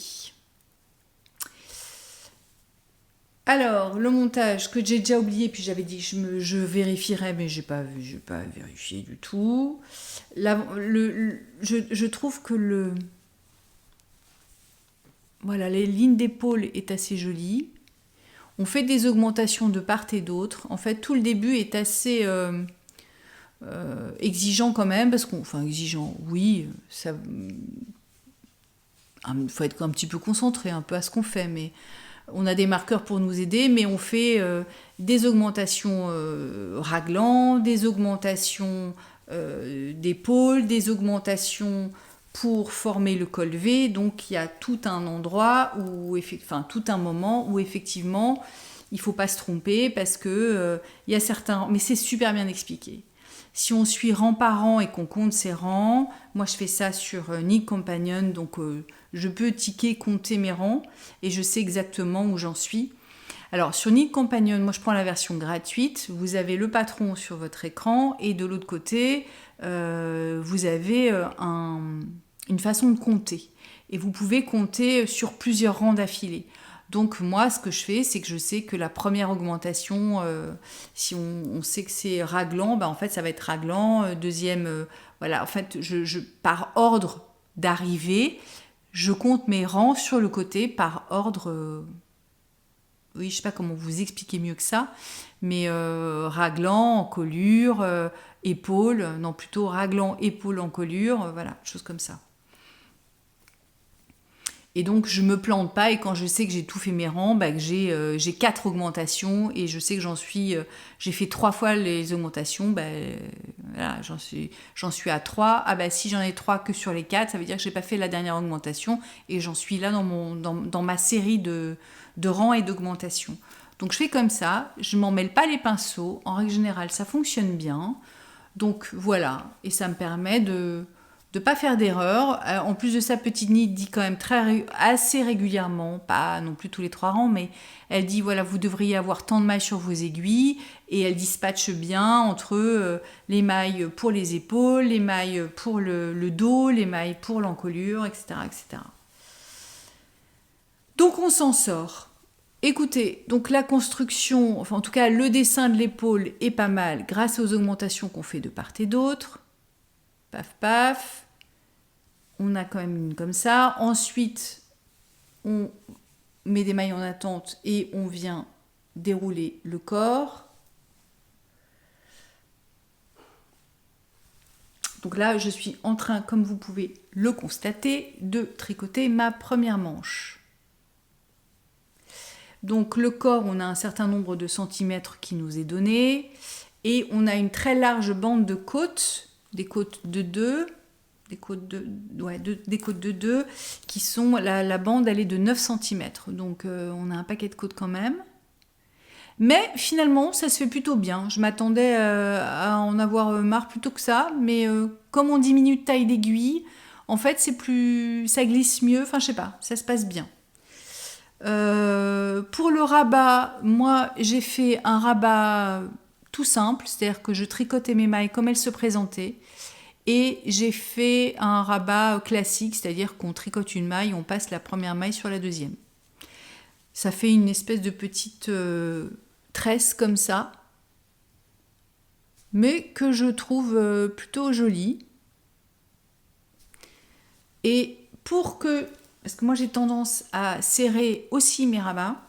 Alors, le montage que j'ai déjà oublié, puis j'avais dit que je vérifierais, mais je n'ai pas vérifié du tout. Je trouve que voilà, les lignes d'épaule est assez jolie. On fait des augmentations de part et d'autre. En fait, tout le début est assez exigeant quand même, parce enfin exigeant, oui, ça, faut être un petit peu concentré un peu à ce qu'on fait, mais on a des marqueurs pour nous aider, mais on fait des augmentations raglant, des augmentations d'épaule, des augmentations pour former le col V. Donc il y a tout un endroit tout un moment où effectivement il faut pas se tromper parce que il y a certains, mais c'est super bien expliqué. Si on suit rang par rang et qu'on compte ses rangs, moi je fais ça sur Knit Companion, donc je peux ticker, compter mes rangs et je sais exactement où j'en suis. Alors sur Knit Companion, moi je prends la version gratuite, vous avez le patron sur votre écran et de l'autre côté, vous avez une façon de compter. Et vous pouvez compter sur plusieurs rangs d'affilée. Donc moi, ce que je fais, c'est que je sais que la première augmentation, si on sait que c'est raglant, en fait, ça va être raglant. Deuxième, voilà, en fait, par ordre d'arrivée, je compte mes rangs sur le côté par ordre... oui, je sais pas comment vous expliquer mieux que ça, mais raglant, encolure, épaule, non, plutôt raglant, épaule, encolure, voilà, chose comme ça. Et donc, je me plante pas, et quand je sais que j'ai tout fait mes rangs, que j'ai 4 augmentations, et je sais que j'ai fait 3 fois les augmentations, voilà, j'en suis à 3. Ah si j'en ai 3 que sur les 4, ça veut dire que j'ai pas fait la dernière augmentation, et j'en suis là dans ma série de rangs et d'augmentations. Donc, je fais comme ça, je m'en mêle pas les pinceaux, en règle générale, ça fonctionne bien. Donc, voilà, et ça me permet de pas faire d'erreur. En plus de ça, Petite Knit dit quand même assez régulièrement, pas non plus tous les 3 rangs, mais elle dit voilà, vous devriez avoir tant de mailles sur vos aiguilles, et elle dispatche bien entre les mailles pour les épaules, les mailles pour le dos, les mailles pour l'encolure, etc., etc. Donc on s'en sort. Écoutez, donc la construction, enfin en tout cas le dessin de l'épaule est pas mal grâce aux augmentations qu'on fait de part et d'autre. Paf paf. On a quand même une comme ça. Ensuite, on met des mailles en attente et on vient dérouler le corps. Donc là, je suis en train, comme vous pouvez le constater, de tricoter ma première manche. Donc le corps, on a un certain nombre de centimètres qui nous est donné. Et on a une très large bande de côtes, des côtes de 2. Des côtes de 2 qui sont, la bande elle est de 9 cm, donc on a un paquet de côtes quand même. Mais finalement, ça se fait plutôt bien. Je m'attendais à en avoir marre plutôt que ça, mais comme on diminue de taille d'aiguille, en fait, ça glisse mieux. Enfin, je sais pas, ça se passe bien. Pour le rabat, moi, j'ai fait un rabat tout simple, c'est-à-dire que je tricotais mes mailles comme elles se présentaient. Et j'ai fait un rabat classique, c'est-à-dire qu'on tricote une maille, on passe la première maille sur la deuxième. Ça fait une espèce de petite tresse comme ça, mais que je trouve plutôt jolie. Et parce que moi j'ai tendance à serrer aussi mes rabats,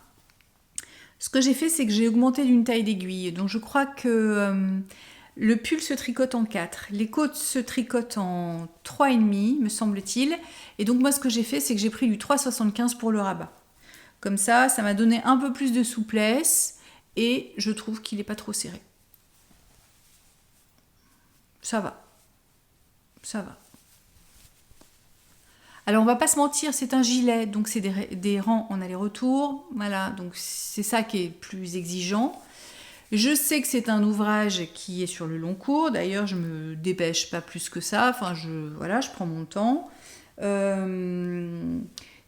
ce que j'ai fait, c'est que j'ai augmenté d'une taille d'aiguille. Donc je crois que le pull se tricote en 4. Les côtes se tricotent en 3,5, me semble-t-il. Et donc moi, ce que j'ai fait, c'est que j'ai pris du 3,75 pour le rabat. Comme ça m'a donné un peu plus de souplesse et je trouve qu'il n'est pas trop serré. Ça va. Ça va. Alors on va pas se mentir, c'est un gilet, donc c'est des rangs en aller-retour. Voilà, donc c'est ça qui est plus exigeant. Je sais que c'est un ouvrage qui est sur le long cours. D'ailleurs, je me dépêche pas plus que ça. Enfin, je prends mon temps.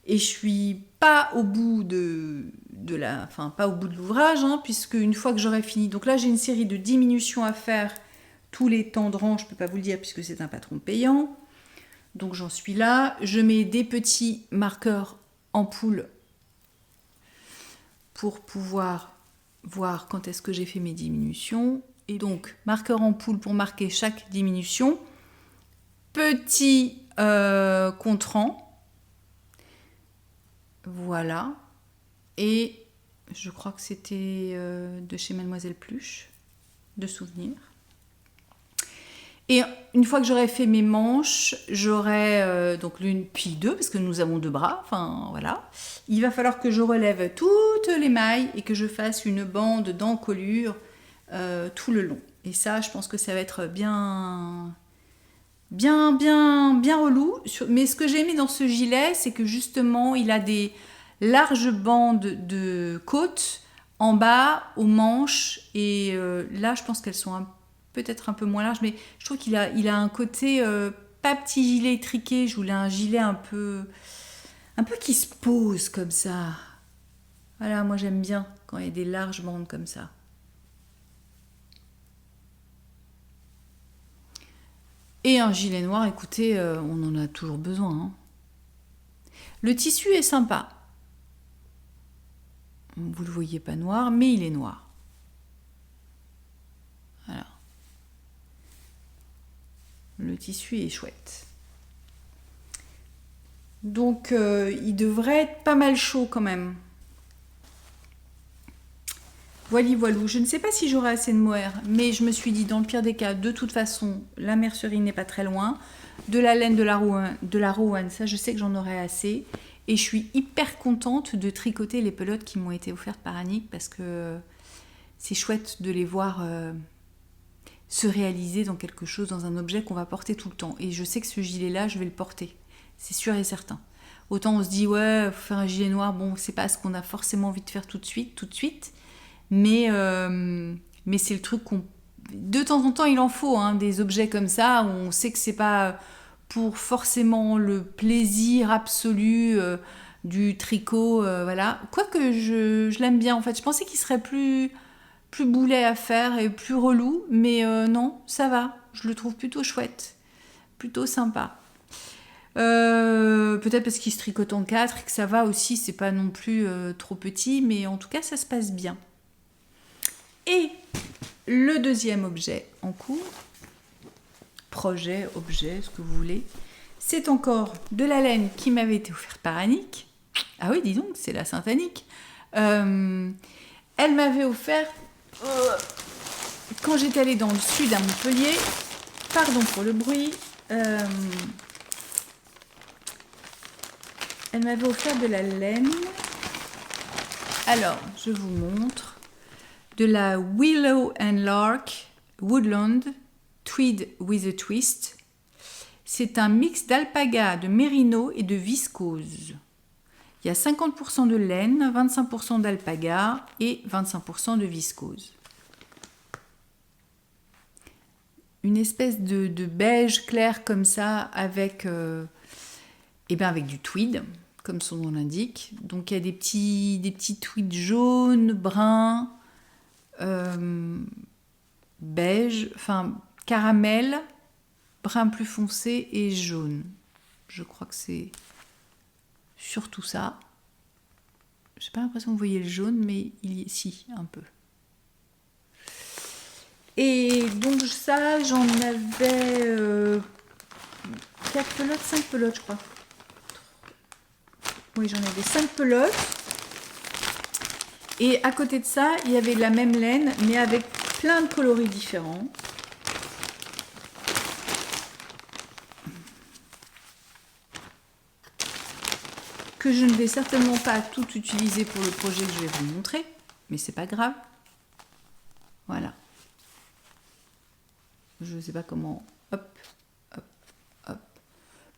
Et je suis pas au bout pas au bout de l'ouvrage, hein, puisque une fois que j'aurai fini. Donc là, j'ai une série de diminutions à faire. Tous les temps de rang, je peux pas vous le dire puisque c'est un patron payant. Donc j'en suis là. Je mets des petits marqueurs ampoule pour pouvoir voir quand est-ce que j'ai fait mes diminutions. Et donc, marqueur ampoule pour marquer chaque diminution. Petit contre-rang. Voilà. Et je crois que c'était de chez Mademoiselle Pluche, de souvenir. Et une fois que j'aurai fait mes manches, j'aurai donc l'une puis deux, parce que nous avons 2 bras, enfin voilà. Il va falloir que je relève toutes les mailles et que je fasse une bande d'encolure tout le long. Et ça, je pense que ça va être bien relou. Mais ce que j'ai aimé dans ce gilet, c'est que justement, il a des larges bandes de côtes en bas, aux manches. Et là, je pense qu'elles sont peut-être un peu moins larges, mais je trouve qu'il a un côté pas petit gilet étriqué. Je voulais un gilet un peu qui se pose comme ça. Voilà, moi j'aime bien quand il y a des larges bandes comme ça. Et un gilet noir, écoutez, on en a toujours besoin. Hein. Le tissu est sympa. Vous le voyez pas noir, mais il est noir. Voilà. Le tissu est chouette. Donc, il devrait être pas mal chaud quand même. Voilou. Je ne sais pas si j'aurai assez de mohair, mais je me suis dit, dans le pire des cas, de toute façon, la mercerie n'est pas très loin. De la laine de la Rowan, ça, je sais que j'en aurai assez. Et je suis hyper contente de tricoter les pelotes qui m'ont été offertes par Annick, parce que c'est chouette de les voir se réaliser dans quelque chose, dans un objet qu'on va porter tout le temps. Et je sais que ce gilet-là, je vais le porter. C'est sûr et certain. Autant on se dit, ouais, faut faire un gilet noir, bon, c'est pas ce qu'on a forcément envie de faire tout de suite. Mais c'est le truc qu'on... De temps en temps, il en faut, hein, des objets comme ça, où on sait que c'est pas pour forcément le plaisir absolu du tricot, voilà. Quoique je l'aime bien, en fait. Je pensais qu'il serait plus boulet à faire et plus relou, mais non, ça va. Je le trouve plutôt chouette, plutôt sympa. Peut-être parce qu'il se tricote en 4 et que ça va aussi, c'est pas non plus trop petit, mais en tout cas, ça se passe bien. Et le deuxième objet en cours, projet, objet, ce que vous voulez, c'est encore de la laine qui m'avait été offerte par Annick. Ah oui, dis donc, c'est la Sainte Annick. Elle m'avait offert, quand j'étais allée dans le sud à Montpellier, pardon pour le bruit, elle m'avait offert de la laine. Alors, je vous montre. De la Willow and Lark Woodland Tweed with a Twist. C'est un mix d'alpaga, de mérino et de viscose. Il y a 50% de laine, 25% d'alpaga et 25% de viscose. Une espèce de beige clair comme ça avec, avec du tweed, comme son nom l'indique. Donc il y a des petits tweeds jaunes, bruns, beige, enfin caramel, brun plus foncé et jaune. Je crois que c'est surtout ça. J'ai pas l'impression que vous voyez le jaune, mais si, un peu. Et donc ça, j'en avais 4 pelotes, 5 pelotes, je crois. Oui, j'en avais 5 pelotes. Et à côté de ça, il y avait la même laine, mais avec plein de coloris différents. Que je ne vais certainement pas tout utiliser pour le projet que je vais vous montrer, mais c'est pas grave. Voilà. Je ne sais pas comment. Hop, hop, hop.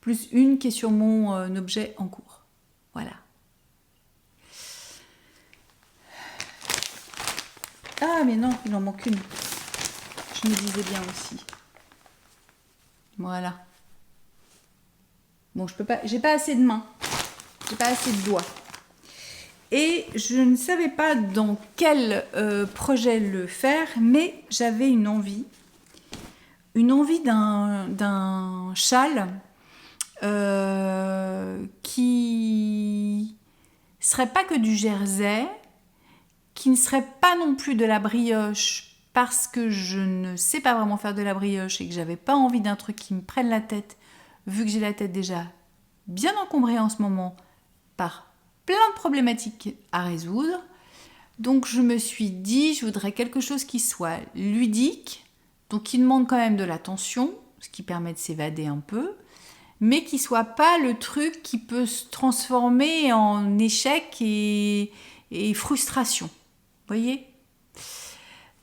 Plus une qui est sur mon objet en cours. Voilà. Ah, mais non, il en manque une. Je me disais bien aussi. Voilà. Bon, je peux pas. J'ai pas assez de mains. J'ai pas assez de doigts. Et je ne savais pas dans quel projet le faire, mais j'avais une envie d'un châle qui serait pas que du jersey, qui ne serait pas non plus de la brioche, parce que je ne sais pas vraiment faire de la brioche et que j'avais pas envie d'un truc qui me prenne la tête, vu que j'ai la tête déjà bien encombrée en ce moment par plein de problématiques à résoudre. Donc je me suis dit, je voudrais quelque chose qui soit ludique, donc qui demande quand même de l'attention, ce qui permet de s'évader un peu, mais qui soit pas le truc qui peut se transformer en échec et frustration. Vous voyez ?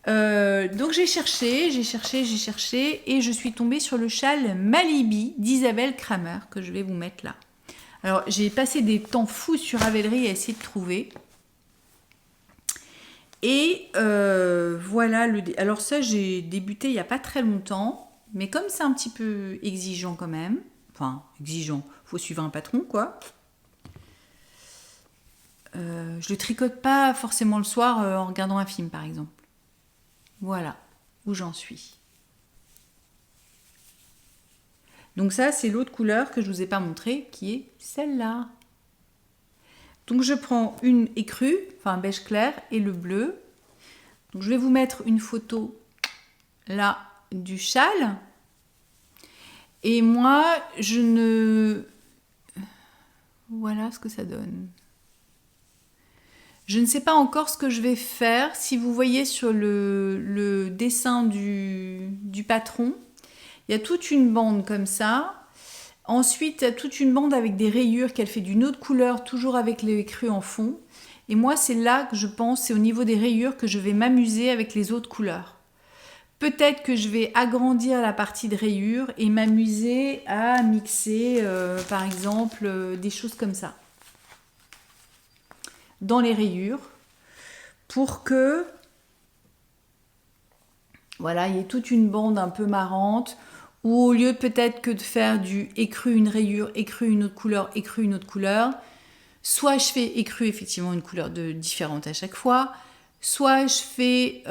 Donc j'ai cherché, et je suis tombée sur le châle Malibi d'Isabelle Kramer, que je vais vous mettre là. Alors, j'ai passé des temps fous sur Ravelry à essayer de trouver. Et voilà. Alors ça, j'ai débuté il n'y a pas très longtemps. Mais comme c'est un petit peu exigeant quand même. Enfin, exigeant. Faut suivre un patron, quoi. Je le tricote pas forcément le soir en regardant un film, par exemple. Voilà où j'en suis. Donc ça, c'est l'autre couleur que je ne vous ai pas montrée, qui est celle-là. Donc je prends une écrue, enfin beige clair, et le bleu. Donc je vais vous mettre une photo là du châle. Et moi, je ne... Voilà ce que ça donne. Je ne sais pas encore ce que je vais faire. Si vous voyez sur le dessin du patron, il y a toute une bande comme ça. Ensuite, il y a toute une bande avec des rayures qu'elle fait d'une autre couleur, toujours avec les écrus en fond. Et moi, c'est là que je pense, c'est au niveau des rayures que je vais m'amuser avec les autres couleurs. Peut-être que je vais agrandir la partie de rayures et m'amuser à mixer, par exemple, des choses comme ça dans les rayures pour que voilà, il y ait toute une bande un peu marrante où au lieu peut-être que de faire du écru une rayure, écru une autre couleur, écru une autre couleur, soit je fais écru effectivement une couleur différente à chaque fois, soit je fais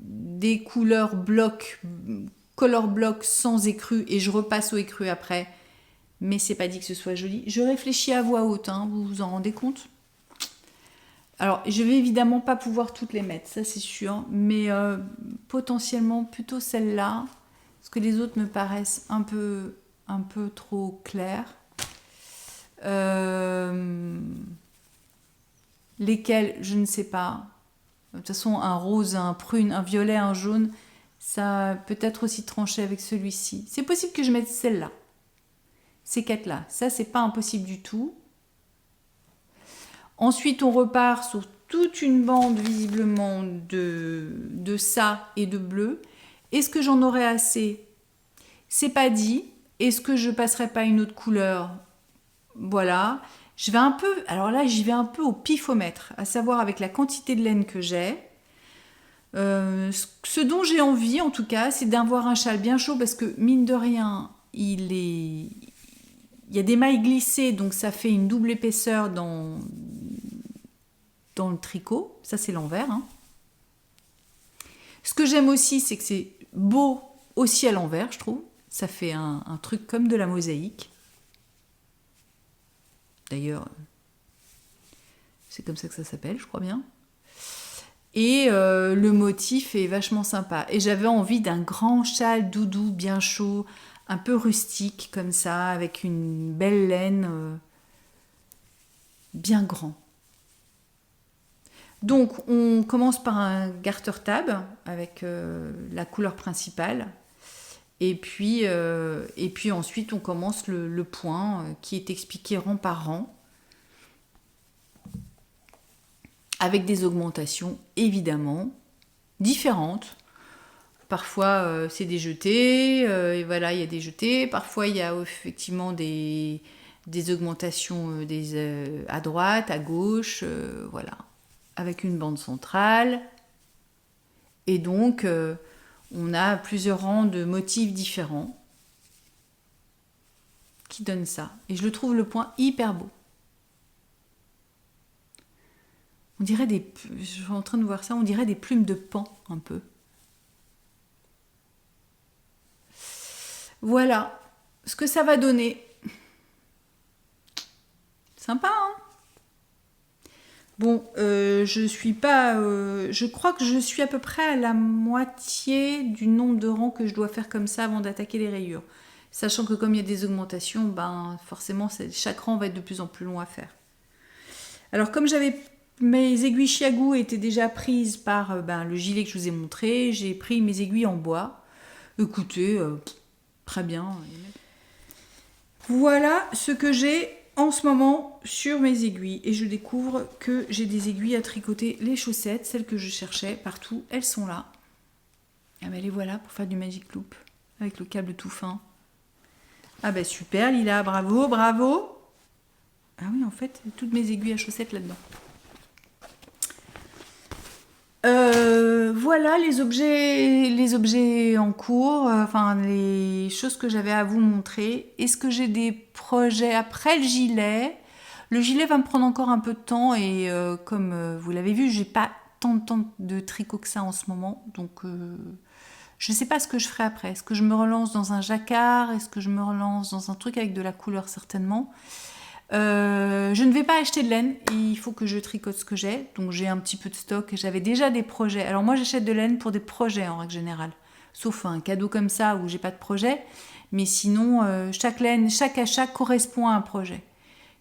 des couleurs blocs, color bloc sans écru et je repasse au écru après. Mais c'est pas dit que ce soit joli. Je réfléchis à voix haute, hein, vous vous en rendez compte ? Alors, je vais évidemment pas pouvoir toutes les mettre, ça c'est sûr, mais potentiellement plutôt celle-là, parce que les autres me paraissent un peu trop claires. Lesquelles, je ne sais pas. De toute façon, un rose, un prune, un violet, un jaune, ça peut être aussi tranché avec celui-ci. C'est possible que je mette celle-là. Ces quatre-là. Ça, c'est pas impossible du tout. Ensuite, on repart sur toute une bande, visiblement, de ça et de bleu. Est-ce que j'en aurai assez ? C'est pas dit. Est-ce que je passerai pas une autre couleur ? voilà. Je vais un peu, alors là, j'y vais un peu au pifomètre, à savoir avec la quantité de laine que j'ai. Ce dont j'ai envie, en tout cas, c'est d'avoir un châle bien chaud parce que, mine de rien, il y a des mailles glissées, donc ça fait une double épaisseur dans le tricot. Ça, c'est l'envers. Hein. Ce que j'aime aussi, c'est que c'est beau aussi à l'envers, je trouve. Ça fait un truc comme de la mosaïque. D'ailleurs, c'est comme ça que ça s'appelle, je crois bien. Et le motif est vachement sympa. Et j'avais envie d'un grand châle doudou, bien chaud, un peu rustique comme ça, avec une belle laine, bien grand. Donc on commence par un garter tab avec la couleur principale. Et puis ensuite on commence le point qui est expliqué rang par rang. Avec des augmentations évidemment différentes. Parfois c'est des jetés, et voilà, il y a des jetés. Parfois il y a effectivement des augmentations à droite, à gauche, voilà, avec une bande centrale. Et donc on a plusieurs rangs de motifs différents qui donnent ça. Et je le trouve le point hyper beau. On dirait je suis en train de voir ça, on dirait des plumes de paon un peu. Voilà ce que ça va donner. Sympa, hein? Bon, je crois que je suis à peu près à la moitié du nombre de rangs que je dois faire comme ça avant d'attaquer les rayures. Sachant que comme il y a des augmentations, ben forcément chaque rang va être de plus en plus long à faire. Alors comme mes aiguilles Chiagou étaient déjà prises par le gilet que je vous ai montré, j'ai pris mes aiguilles en bois. Écoutez, très bien. Voilà ce que j'ai en ce moment sur mes aiguilles. Et je découvre que j'ai des aiguilles à tricoter les chaussettes, celles que je cherchais partout. Elles sont là. Ah ben les voilà pour faire du Magic Loop avec le câble tout fin. Ah ben super Lila, bravo, bravo. Ah oui, en fait, toutes mes aiguilles à chaussettes là-dedans. Voilà les objets en cours, enfin les choses que j'avais à vous montrer. Est-ce que j'ai des projets après le gilet? Le gilet va me prendre encore un peu de temps et comme vous l'avez vu, j'ai pas tant de temps de tricot que ça en ce moment. Donc je sais pas ce que je ferai après. Est-ce que je me relance dans un jacquard? Est-ce que je me relance dans un truc avec de la couleur certainement? Je ne vais pas acheter de laine, il faut que je tricote ce que j'ai, donc j'ai un petit peu de stock, j'avais déjà des projets. Alors moi j'achète de laine pour des projets en règle générale, sauf un cadeau comme ça où j'ai pas de projet, mais sinon chaque achat correspond à un projet,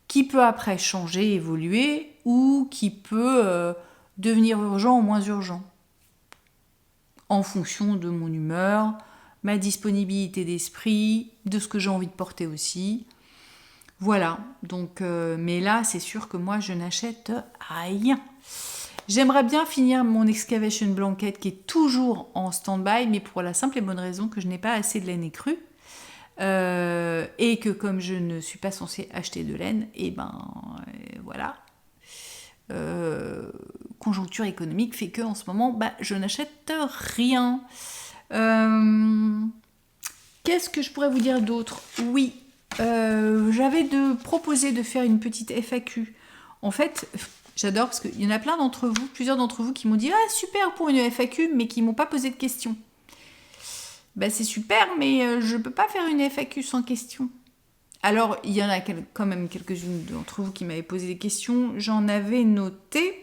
qui peut après changer, évoluer, ou qui peut devenir urgent ou moins urgent, en fonction de mon humeur, ma disponibilité d'esprit, de ce que j'ai envie de porter aussi. Voilà, donc, mais là, c'est sûr que moi, je n'achète rien. J'aimerais bien finir mon excavation blanket qui est toujours en stand-by, mais pour la simple et bonne raison que je n'ai pas assez de laine écrue. Et que comme je ne suis pas censée acheter de laine, et voilà. Conjoncture économique fait que en ce moment, je n'achète rien. Qu'est-ce que je pourrais vous dire d'autre? Oui. J'avais proposé de faire une petite FAQ. En fait, j'adore parce qu'il y en a plusieurs d'entre vous qui m'ont dit « Ah, super pour une FAQ », mais qui ne m'ont pas posé de questions. C'est super, mais je ne peux pas faire une FAQ sans questions. Alors, il y en a quand même quelques-unes d'entre vous qui m'avaient posé des questions. J'en avais noté.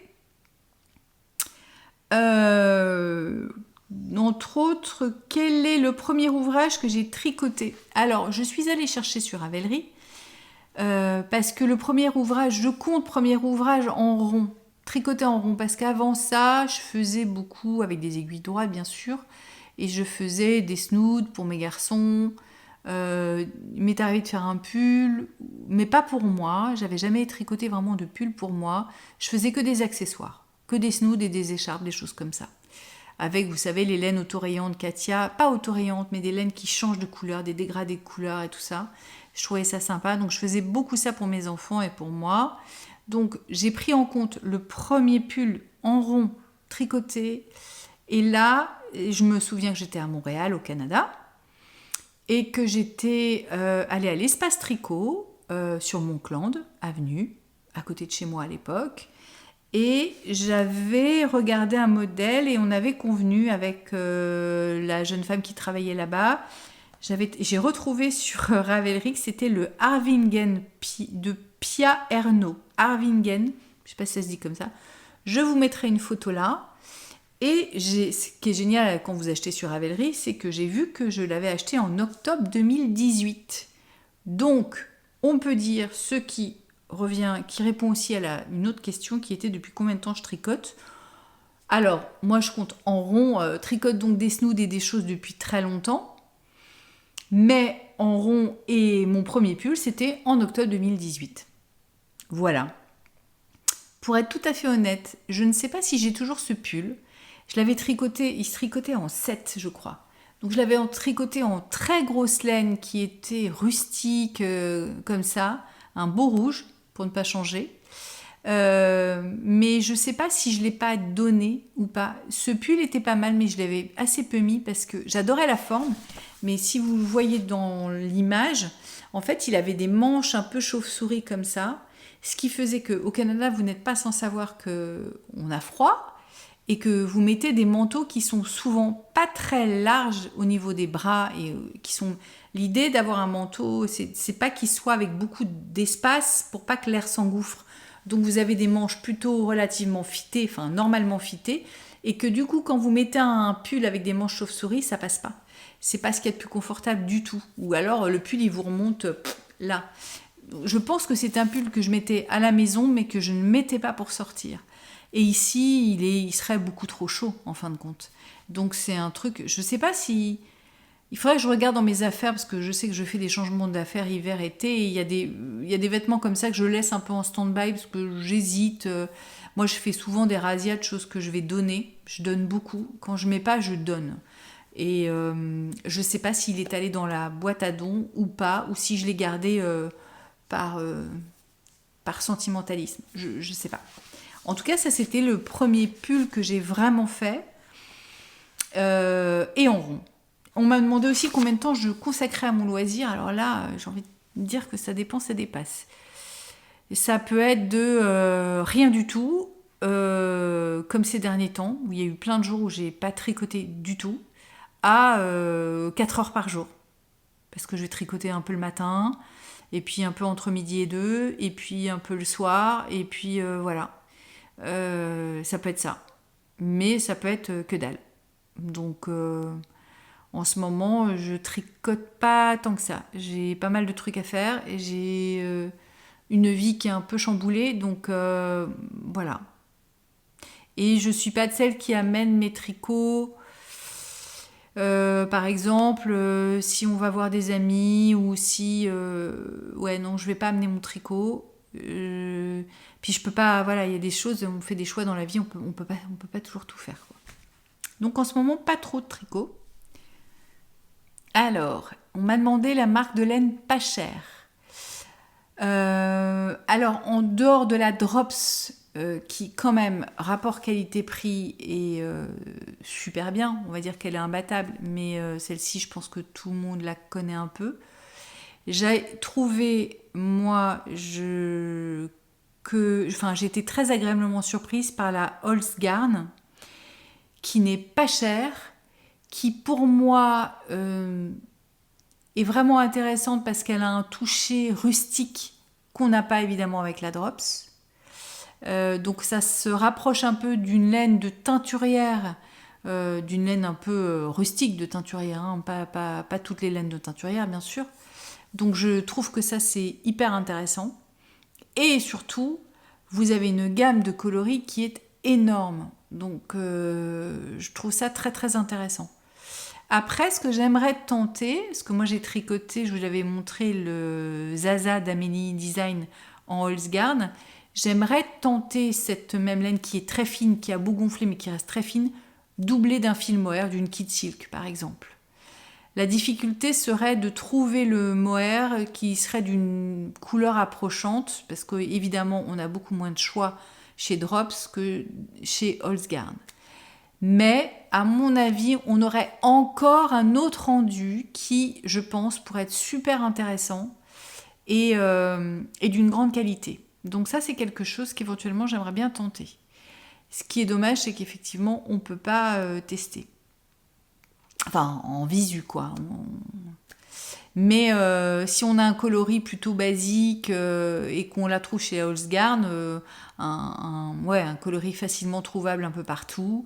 Entre autres, quel est le premier ouvrage que j'ai tricoté? Alors, je suis allée chercher sur Ravelry, parce que le premier ouvrage, je compte premier ouvrage en rond, tricoté en rond, parce qu'avant ça, je faisais beaucoup avec des aiguilles droites, bien sûr, et je faisais des snoods pour mes garçons. Il m'est arrivé de faire un pull, mais pas pour moi, j'avais jamais tricoté vraiment de pull pour moi, je faisais que des accessoires, que des snoods et des écharpes, des choses comme ça. Avec, vous savez, les laines autorayantes Katia, pas autorayantes, mais des laines qui changent de couleur, des dégradés de couleur et tout ça. Je trouvais ça sympa, donc je faisais beaucoup ça pour mes enfants et pour moi. Donc j'ai pris en compte le premier pull en rond tricoté. Et là, je me souviens que j'étais à Montréal, au Canada, et que j'étais allée à l'espace tricot sur Montcland, avenue, à côté de chez moi à l'époque. Et j'avais regardé un modèle et on avait convenu avec la jeune femme qui travaillait là-bas. J'ai retrouvé sur Ravelry que c'était le Arvingen de Pia Erno. Arvingen, je ne sais pas si ça se dit comme ça. Je vous mettrai une photo là. Et ce qui est génial quand vous achetez sur Ravelry, c'est que j'ai vu que je l'avais acheté en octobre 2018. Donc, on peut dire ce qui répond aussi à une autre question qui était depuis combien de temps je tricote. Alors, moi je compte en rond, tricote donc des snoods et des choses depuis très longtemps. Mais en rond et mon premier pull, c'était en octobre 2018. Voilà. Pour être tout à fait honnête, je ne sais pas si j'ai toujours ce pull. Je l'avais tricoté, il se tricotait en 7, je crois. Donc je l'avais tricoté en très grosse laine qui était rustique, comme ça, un beau rouge, pour ne pas changer. Mais je ne sais pas si je ne l'ai pas donné ou pas. Ce pull était pas mal, mais je l'avais assez peu mis parce que j'adorais la forme. Mais si vous le voyez dans l'image, en fait, il avait des manches un peu chauve-souris comme ça. Ce qui faisait qu'au Canada, vous n'êtes pas sans savoir qu'on a froid et que vous mettez des manteaux qui sont souvent pas très larges au niveau des bras et qui sont... L'idée d'avoir un manteau, c'est pas qu'il soit avec beaucoup d'espace pour pas que l'air s'engouffre. Donc vous avez des manches plutôt relativement fitées, enfin normalement fitées, et que du coup quand vous mettez un pull avec des manches chauve-souris, ça passe pas. C'est pas ce qu'il y a de plus confortable du tout. Ou alors le pull il vous remonte là. Je pense que c'est un pull que je mettais à la maison mais que je ne mettais pas pour sortir. Et ici il serait beaucoup trop chaud en fin de compte. Donc c'est un truc, je sais pas si... Il faudrait que je regarde dans mes affaires parce que je sais que je fais des changements d'affaires hiver-été et il y a des vêtements comme ça que je laisse un peu en stand-by parce que j'hésite. Moi, je fais souvent des razzias de choses que je vais donner. Je donne beaucoup. Quand je mets pas, je donne. Et je sais pas s'il est allé dans la boîte à dons ou pas, ou si je l'ai gardé par sentimentalisme. Je sais pas. En tout cas, ça c'était le premier pull que j'ai vraiment fait et en rond. On m'a demandé aussi combien de temps je consacrais à mon loisir. Alors là, j'ai envie de dire que ça dépend, ça dépasse. Et ça peut être de rien du tout, comme ces derniers temps, où il y a eu plein de jours où j'ai pas tricoté du tout, à 4 heures par jour. Parce que je vais tricoter un peu le matin, et puis un peu entre midi et 2, et puis un peu le soir, et puis voilà. Ça peut être ça. Mais ça peut être que dalle. Donc... En ce moment, je tricote pas tant que ça. J'ai pas mal de trucs à faire et j'ai une vie qui est un peu chamboulée, donc voilà. Et je suis pas de celle qui amène mes tricots. Par exemple, si on va voir des amis ou si... ouais, non, je vais pas amener mon tricot. Puis je peux pas... Voilà, il y a des choses, on fait des choix dans la vie, on peut pas toujours tout faire, quoi. Donc en ce moment, pas trop de tricot. Alors, on m'a demandé la marque de laine pas chère. Alors, en dehors de la Drops, qui quand même, rapport qualité-prix, est super bien, on va dire qu'elle est imbattable, mais celle-ci, je pense que tout le monde la connaît un peu. J'ai trouvé, moi, j'ai été très agréablement surprise par la Holzgarn, qui n'est pas chère, qui pour moi est vraiment intéressante parce qu'elle a un toucher rustique qu'on n'a pas évidemment avec la Drops. Donc ça se rapproche un peu d'une laine de teinturière, d'une laine un peu rustique de teinturière, hein, pas toutes les laines de teinturière bien sûr. Donc je trouve que ça c'est hyper intéressant. Et surtout, vous avez une gamme de coloris qui est énorme. Donc je trouve ça très très intéressant. Après, ce que j'aimerais tenter, parce que moi j'ai tricoté, je vous avais montré le Zaza d'Amélie Design en Holzgarn, j'aimerais tenter cette même laine qui est très fine, qui a beau gonfler mais qui reste très fine, doublée d'un fil mohair, d'une kid silk par exemple. La difficulté serait de trouver le mohair qui serait d'une couleur approchante, parce qu'évidemment, on a beaucoup moins de choix chez Drops que chez Holzgarn. Mais, à mon avis, on aurait encore un autre rendu qui, je pense, pourrait être super intéressant et d'une grande qualité. Donc ça, c'est quelque chose qu'éventuellement, j'aimerais bien tenter. Ce qui est dommage, c'est qu'effectivement, on ne peut pas tester. Enfin, en visu, quoi. Mais si on a un coloris plutôt basique et qu'on la trouve chez Holzgarn, un coloris facilement trouvable un peu partout,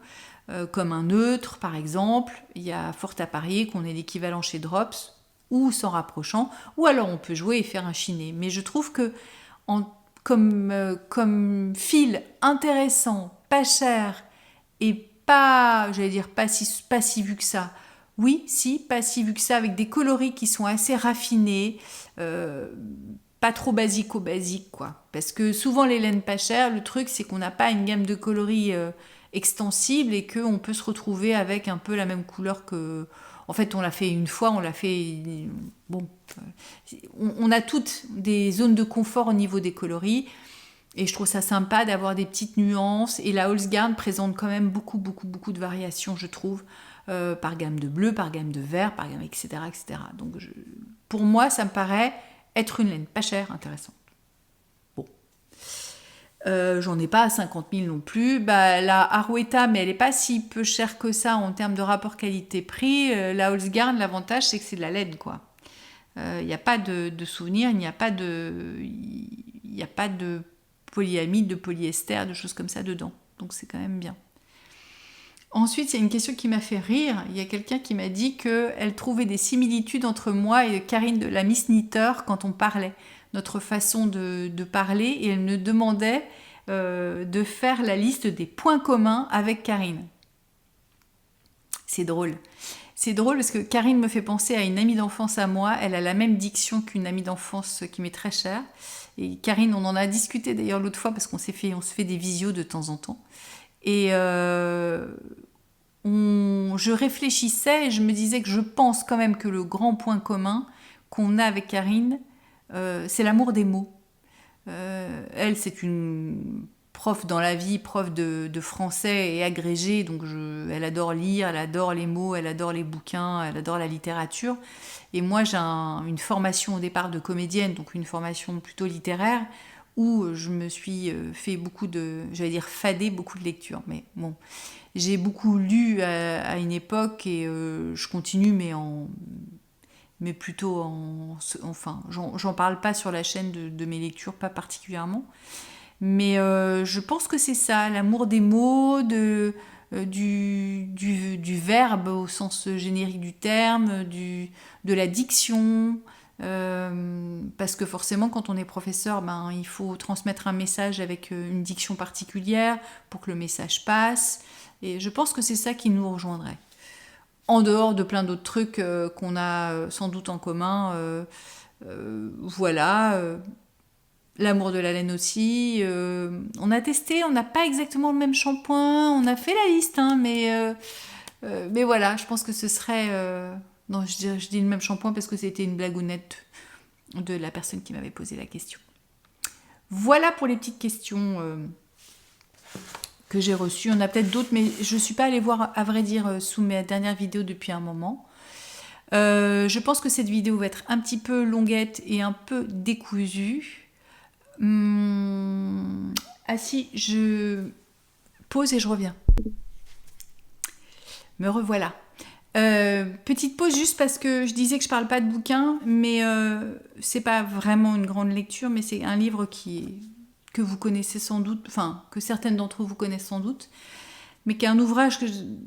comme un neutre par exemple, il y a fort à parier qu'on ait l'équivalent chez Drops ou s'en rapprochant, ou alors on peut jouer et faire un chiné. Mais je trouve que comme fil intéressant, pas cher et pas, j'allais dire, pas si vu que ça. Oui, si, pas si vu que ça, avec des coloris qui sont assez raffinés, pas trop basico-basique, quoi. Parce que souvent, les laines pas chères, le truc, c'est qu'on n'a pas une gamme de coloris extensible et qu'on peut se retrouver avec un peu la même couleur que... En fait, on l'a fait une fois, on l'a fait... Bon, on a toutes des zones de confort au niveau des coloris. Et je trouve ça sympa d'avoir des petites nuances. Et la Holzgarn présente quand même beaucoup de variations, je trouve, par gamme de bleu, par gamme de vert, par gamme, etc. etc. Donc, pour moi, ça me paraît être une laine pas chère, intéressante. Bon. J'en ai pas à 50 000 non plus. La Arouetta, mais elle n'est pas si peu chère que ça en termes de rapport qualité-prix. La Holzgarn, l'avantage, c'est que c'est de la laine, quoi. Il n'y a pas de souvenirs, il n'y a pas de polyamide, de polyester, de choses comme ça dedans. Donc c'est quand même bien. Ensuite, il y a une question qui m'a fait rire. Il y a quelqu'un qui m'a dit qu'elle trouvait des similitudes entre moi et Karine de la Miss Knitter quand on parlait, notre façon de parler, et elle me demandait de faire la liste des points communs avec Karine. C'est drôle. C'est drôle parce que Karine me fait penser à une amie d'enfance à moi. Elle a la même diction qu'une amie d'enfance qui m'est très chère. Et Karine, on en a discuté d'ailleurs l'autre fois parce on se fait des visios de temps en temps. Et je réfléchissais et je me disais que je pense quand même que le grand point commun qu'on a avec Karine, c'est l'amour des mots. Elle, c'est une prof dans la vie, prof de français et agrégée, donc elle adore lire, elle adore les mots, elle adore les bouquins, elle adore la littérature. Et moi, j'ai une formation au départ de comédienne, donc une formation plutôt littéraire, où je me suis fait fadé beaucoup de lectures. Mais bon, j'ai beaucoup lu à une époque et je continue, mais plutôt enfin, j'en parle pas sur la chaîne de mes lectures, pas particulièrement. Mais je pense que c'est ça, l'amour des mots, du verbe au sens générique du terme, de la diction. Parce que forcément, quand on est professeur, il faut transmettre un message avec une diction particulière pour que le message passe. Et je pense que c'est ça qui nous rejoindrait. En dehors de plein d'autres trucs qu'on a sans doute en commun. Voilà. L'amour de la laine aussi. On a testé, on n'a pas exactement le même shampoing. On a fait la liste, hein, mais voilà, je pense que ce serait... Non, je dis le même shampoing parce que c'était une blagounette de la personne qui m'avait posé la question. Voilà pour les petites questions que j'ai reçues. On a peut-être d'autres, mais je ne suis pas allée voir, à vrai dire, sous mes dernières vidéos depuis un moment. Je pense que cette vidéo va être un petit peu longuette et un peu décousue. Ah si, je pause et je reviens. Me revoilà. Petite pause juste parce que je disais que je parle pas de bouquin, mais c'est pas vraiment une grande lecture, mais c'est un livre que vous connaissez sans doute, enfin que certaines d'entre vous connaissent sans doute, mais qui est un ouvrage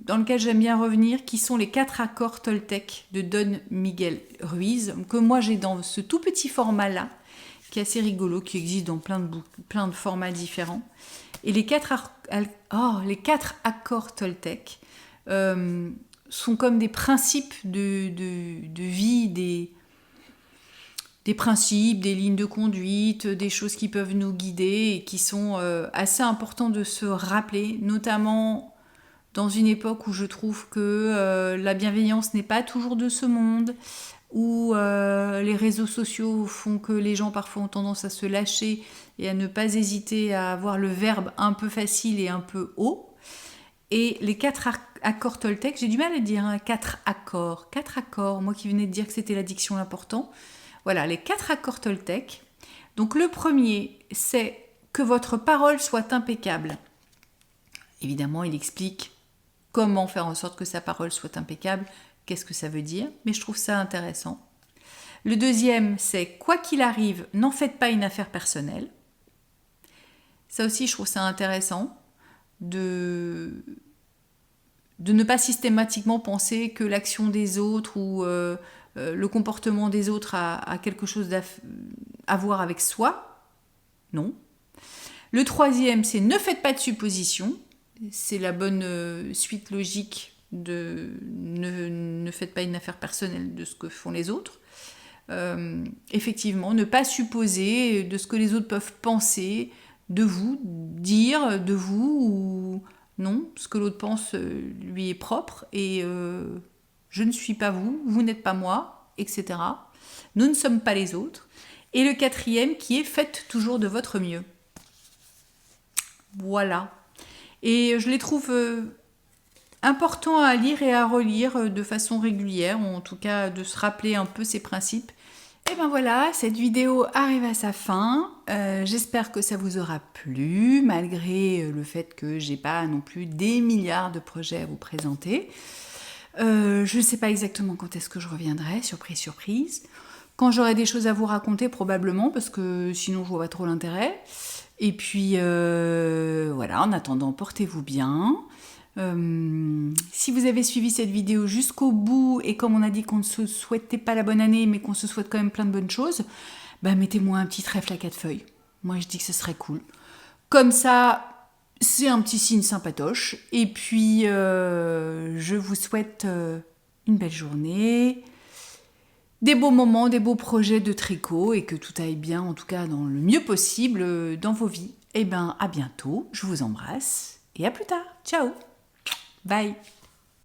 dans lequel j'aime bien revenir, qui sont les 4 accords Toltec de Don Miguel Ruiz, que moi j'ai dans ce tout petit format-là, qui est assez rigolo, qui existe dans plein de formats différents. Et les 4 accords Toltec sont comme des principes de vie, des principes, des lignes de conduite, des choses qui peuvent nous guider et qui sont assez importants de se rappeler, notamment dans une époque où je trouve que la bienveillance n'est pas toujours de ce monde, où les réseaux sociaux font que les gens parfois ont tendance à se lâcher et à ne pas hésiter à avoir le verbe un peu facile et un peu haut. Et les 4 accords Toltec, j'ai du mal à le dire, 4 accords. 4 accords, moi qui venais de dire que c'était l'addiction l'important. Voilà, les 4 accords Toltec. Donc le premier, c'est que votre parole soit impeccable. Évidemment, il explique comment faire en sorte que sa parole soit impeccable, qu'est-ce que ça veut dire, mais je trouve ça intéressant. Le deuxième, c'est quoi qu'il arrive, n'en faites pas une affaire personnelle. Ça aussi, je trouve ça intéressant de ne pas systématiquement penser que l'action des autres ou le comportement des autres a quelque chose à voir avec soi. Non. Le troisième, c'est ne faites pas de suppositions. C'est la bonne suite logique de ne faites pas une affaire personnelle de ce que font les autres. Effectivement, ne pas supposer de ce que les autres peuvent penser de vous, dire de vous, ou non, ce que l'autre pense lui est propre, et je ne suis pas vous, vous n'êtes pas moi, etc. Nous ne sommes pas les autres. Et le quatrième qui est faites toujours de votre mieux. Voilà. Et je les trouve importants à lire et à relire de façon régulière, ou en tout cas de se rappeler un peu ces principes. Et ben voilà, cette vidéo arrive à sa fin. J'espère que ça vous aura plu, malgré le fait que j'ai pas non plus des milliards de projets à vous présenter. Je ne sais pas exactement quand est-ce que je reviendrai, surprise, surprise. Quand j'aurai des choses à vous raconter, probablement, parce que sinon je vois pas trop l'intérêt. Et puis voilà, en attendant, portez-vous bien. Si vous avez suivi cette vidéo jusqu'au bout, et comme on a dit qu'on ne se souhaitait pas la bonne année, mais qu'on se souhaite quand même plein de bonnes choses, bah mettez-moi un petit trèfle à 4 feuilles. Moi je dis que ce serait cool. Comme ça, c'est un petit signe sympatoche. Et puis je vous souhaite une belle journée, des beaux moments, des beaux projets de tricot, et que tout aille bien, en tout cas dans le mieux possible dans vos vies. Et ben à bientôt, je vous embrasse et à plus tard. Ciao. Bye.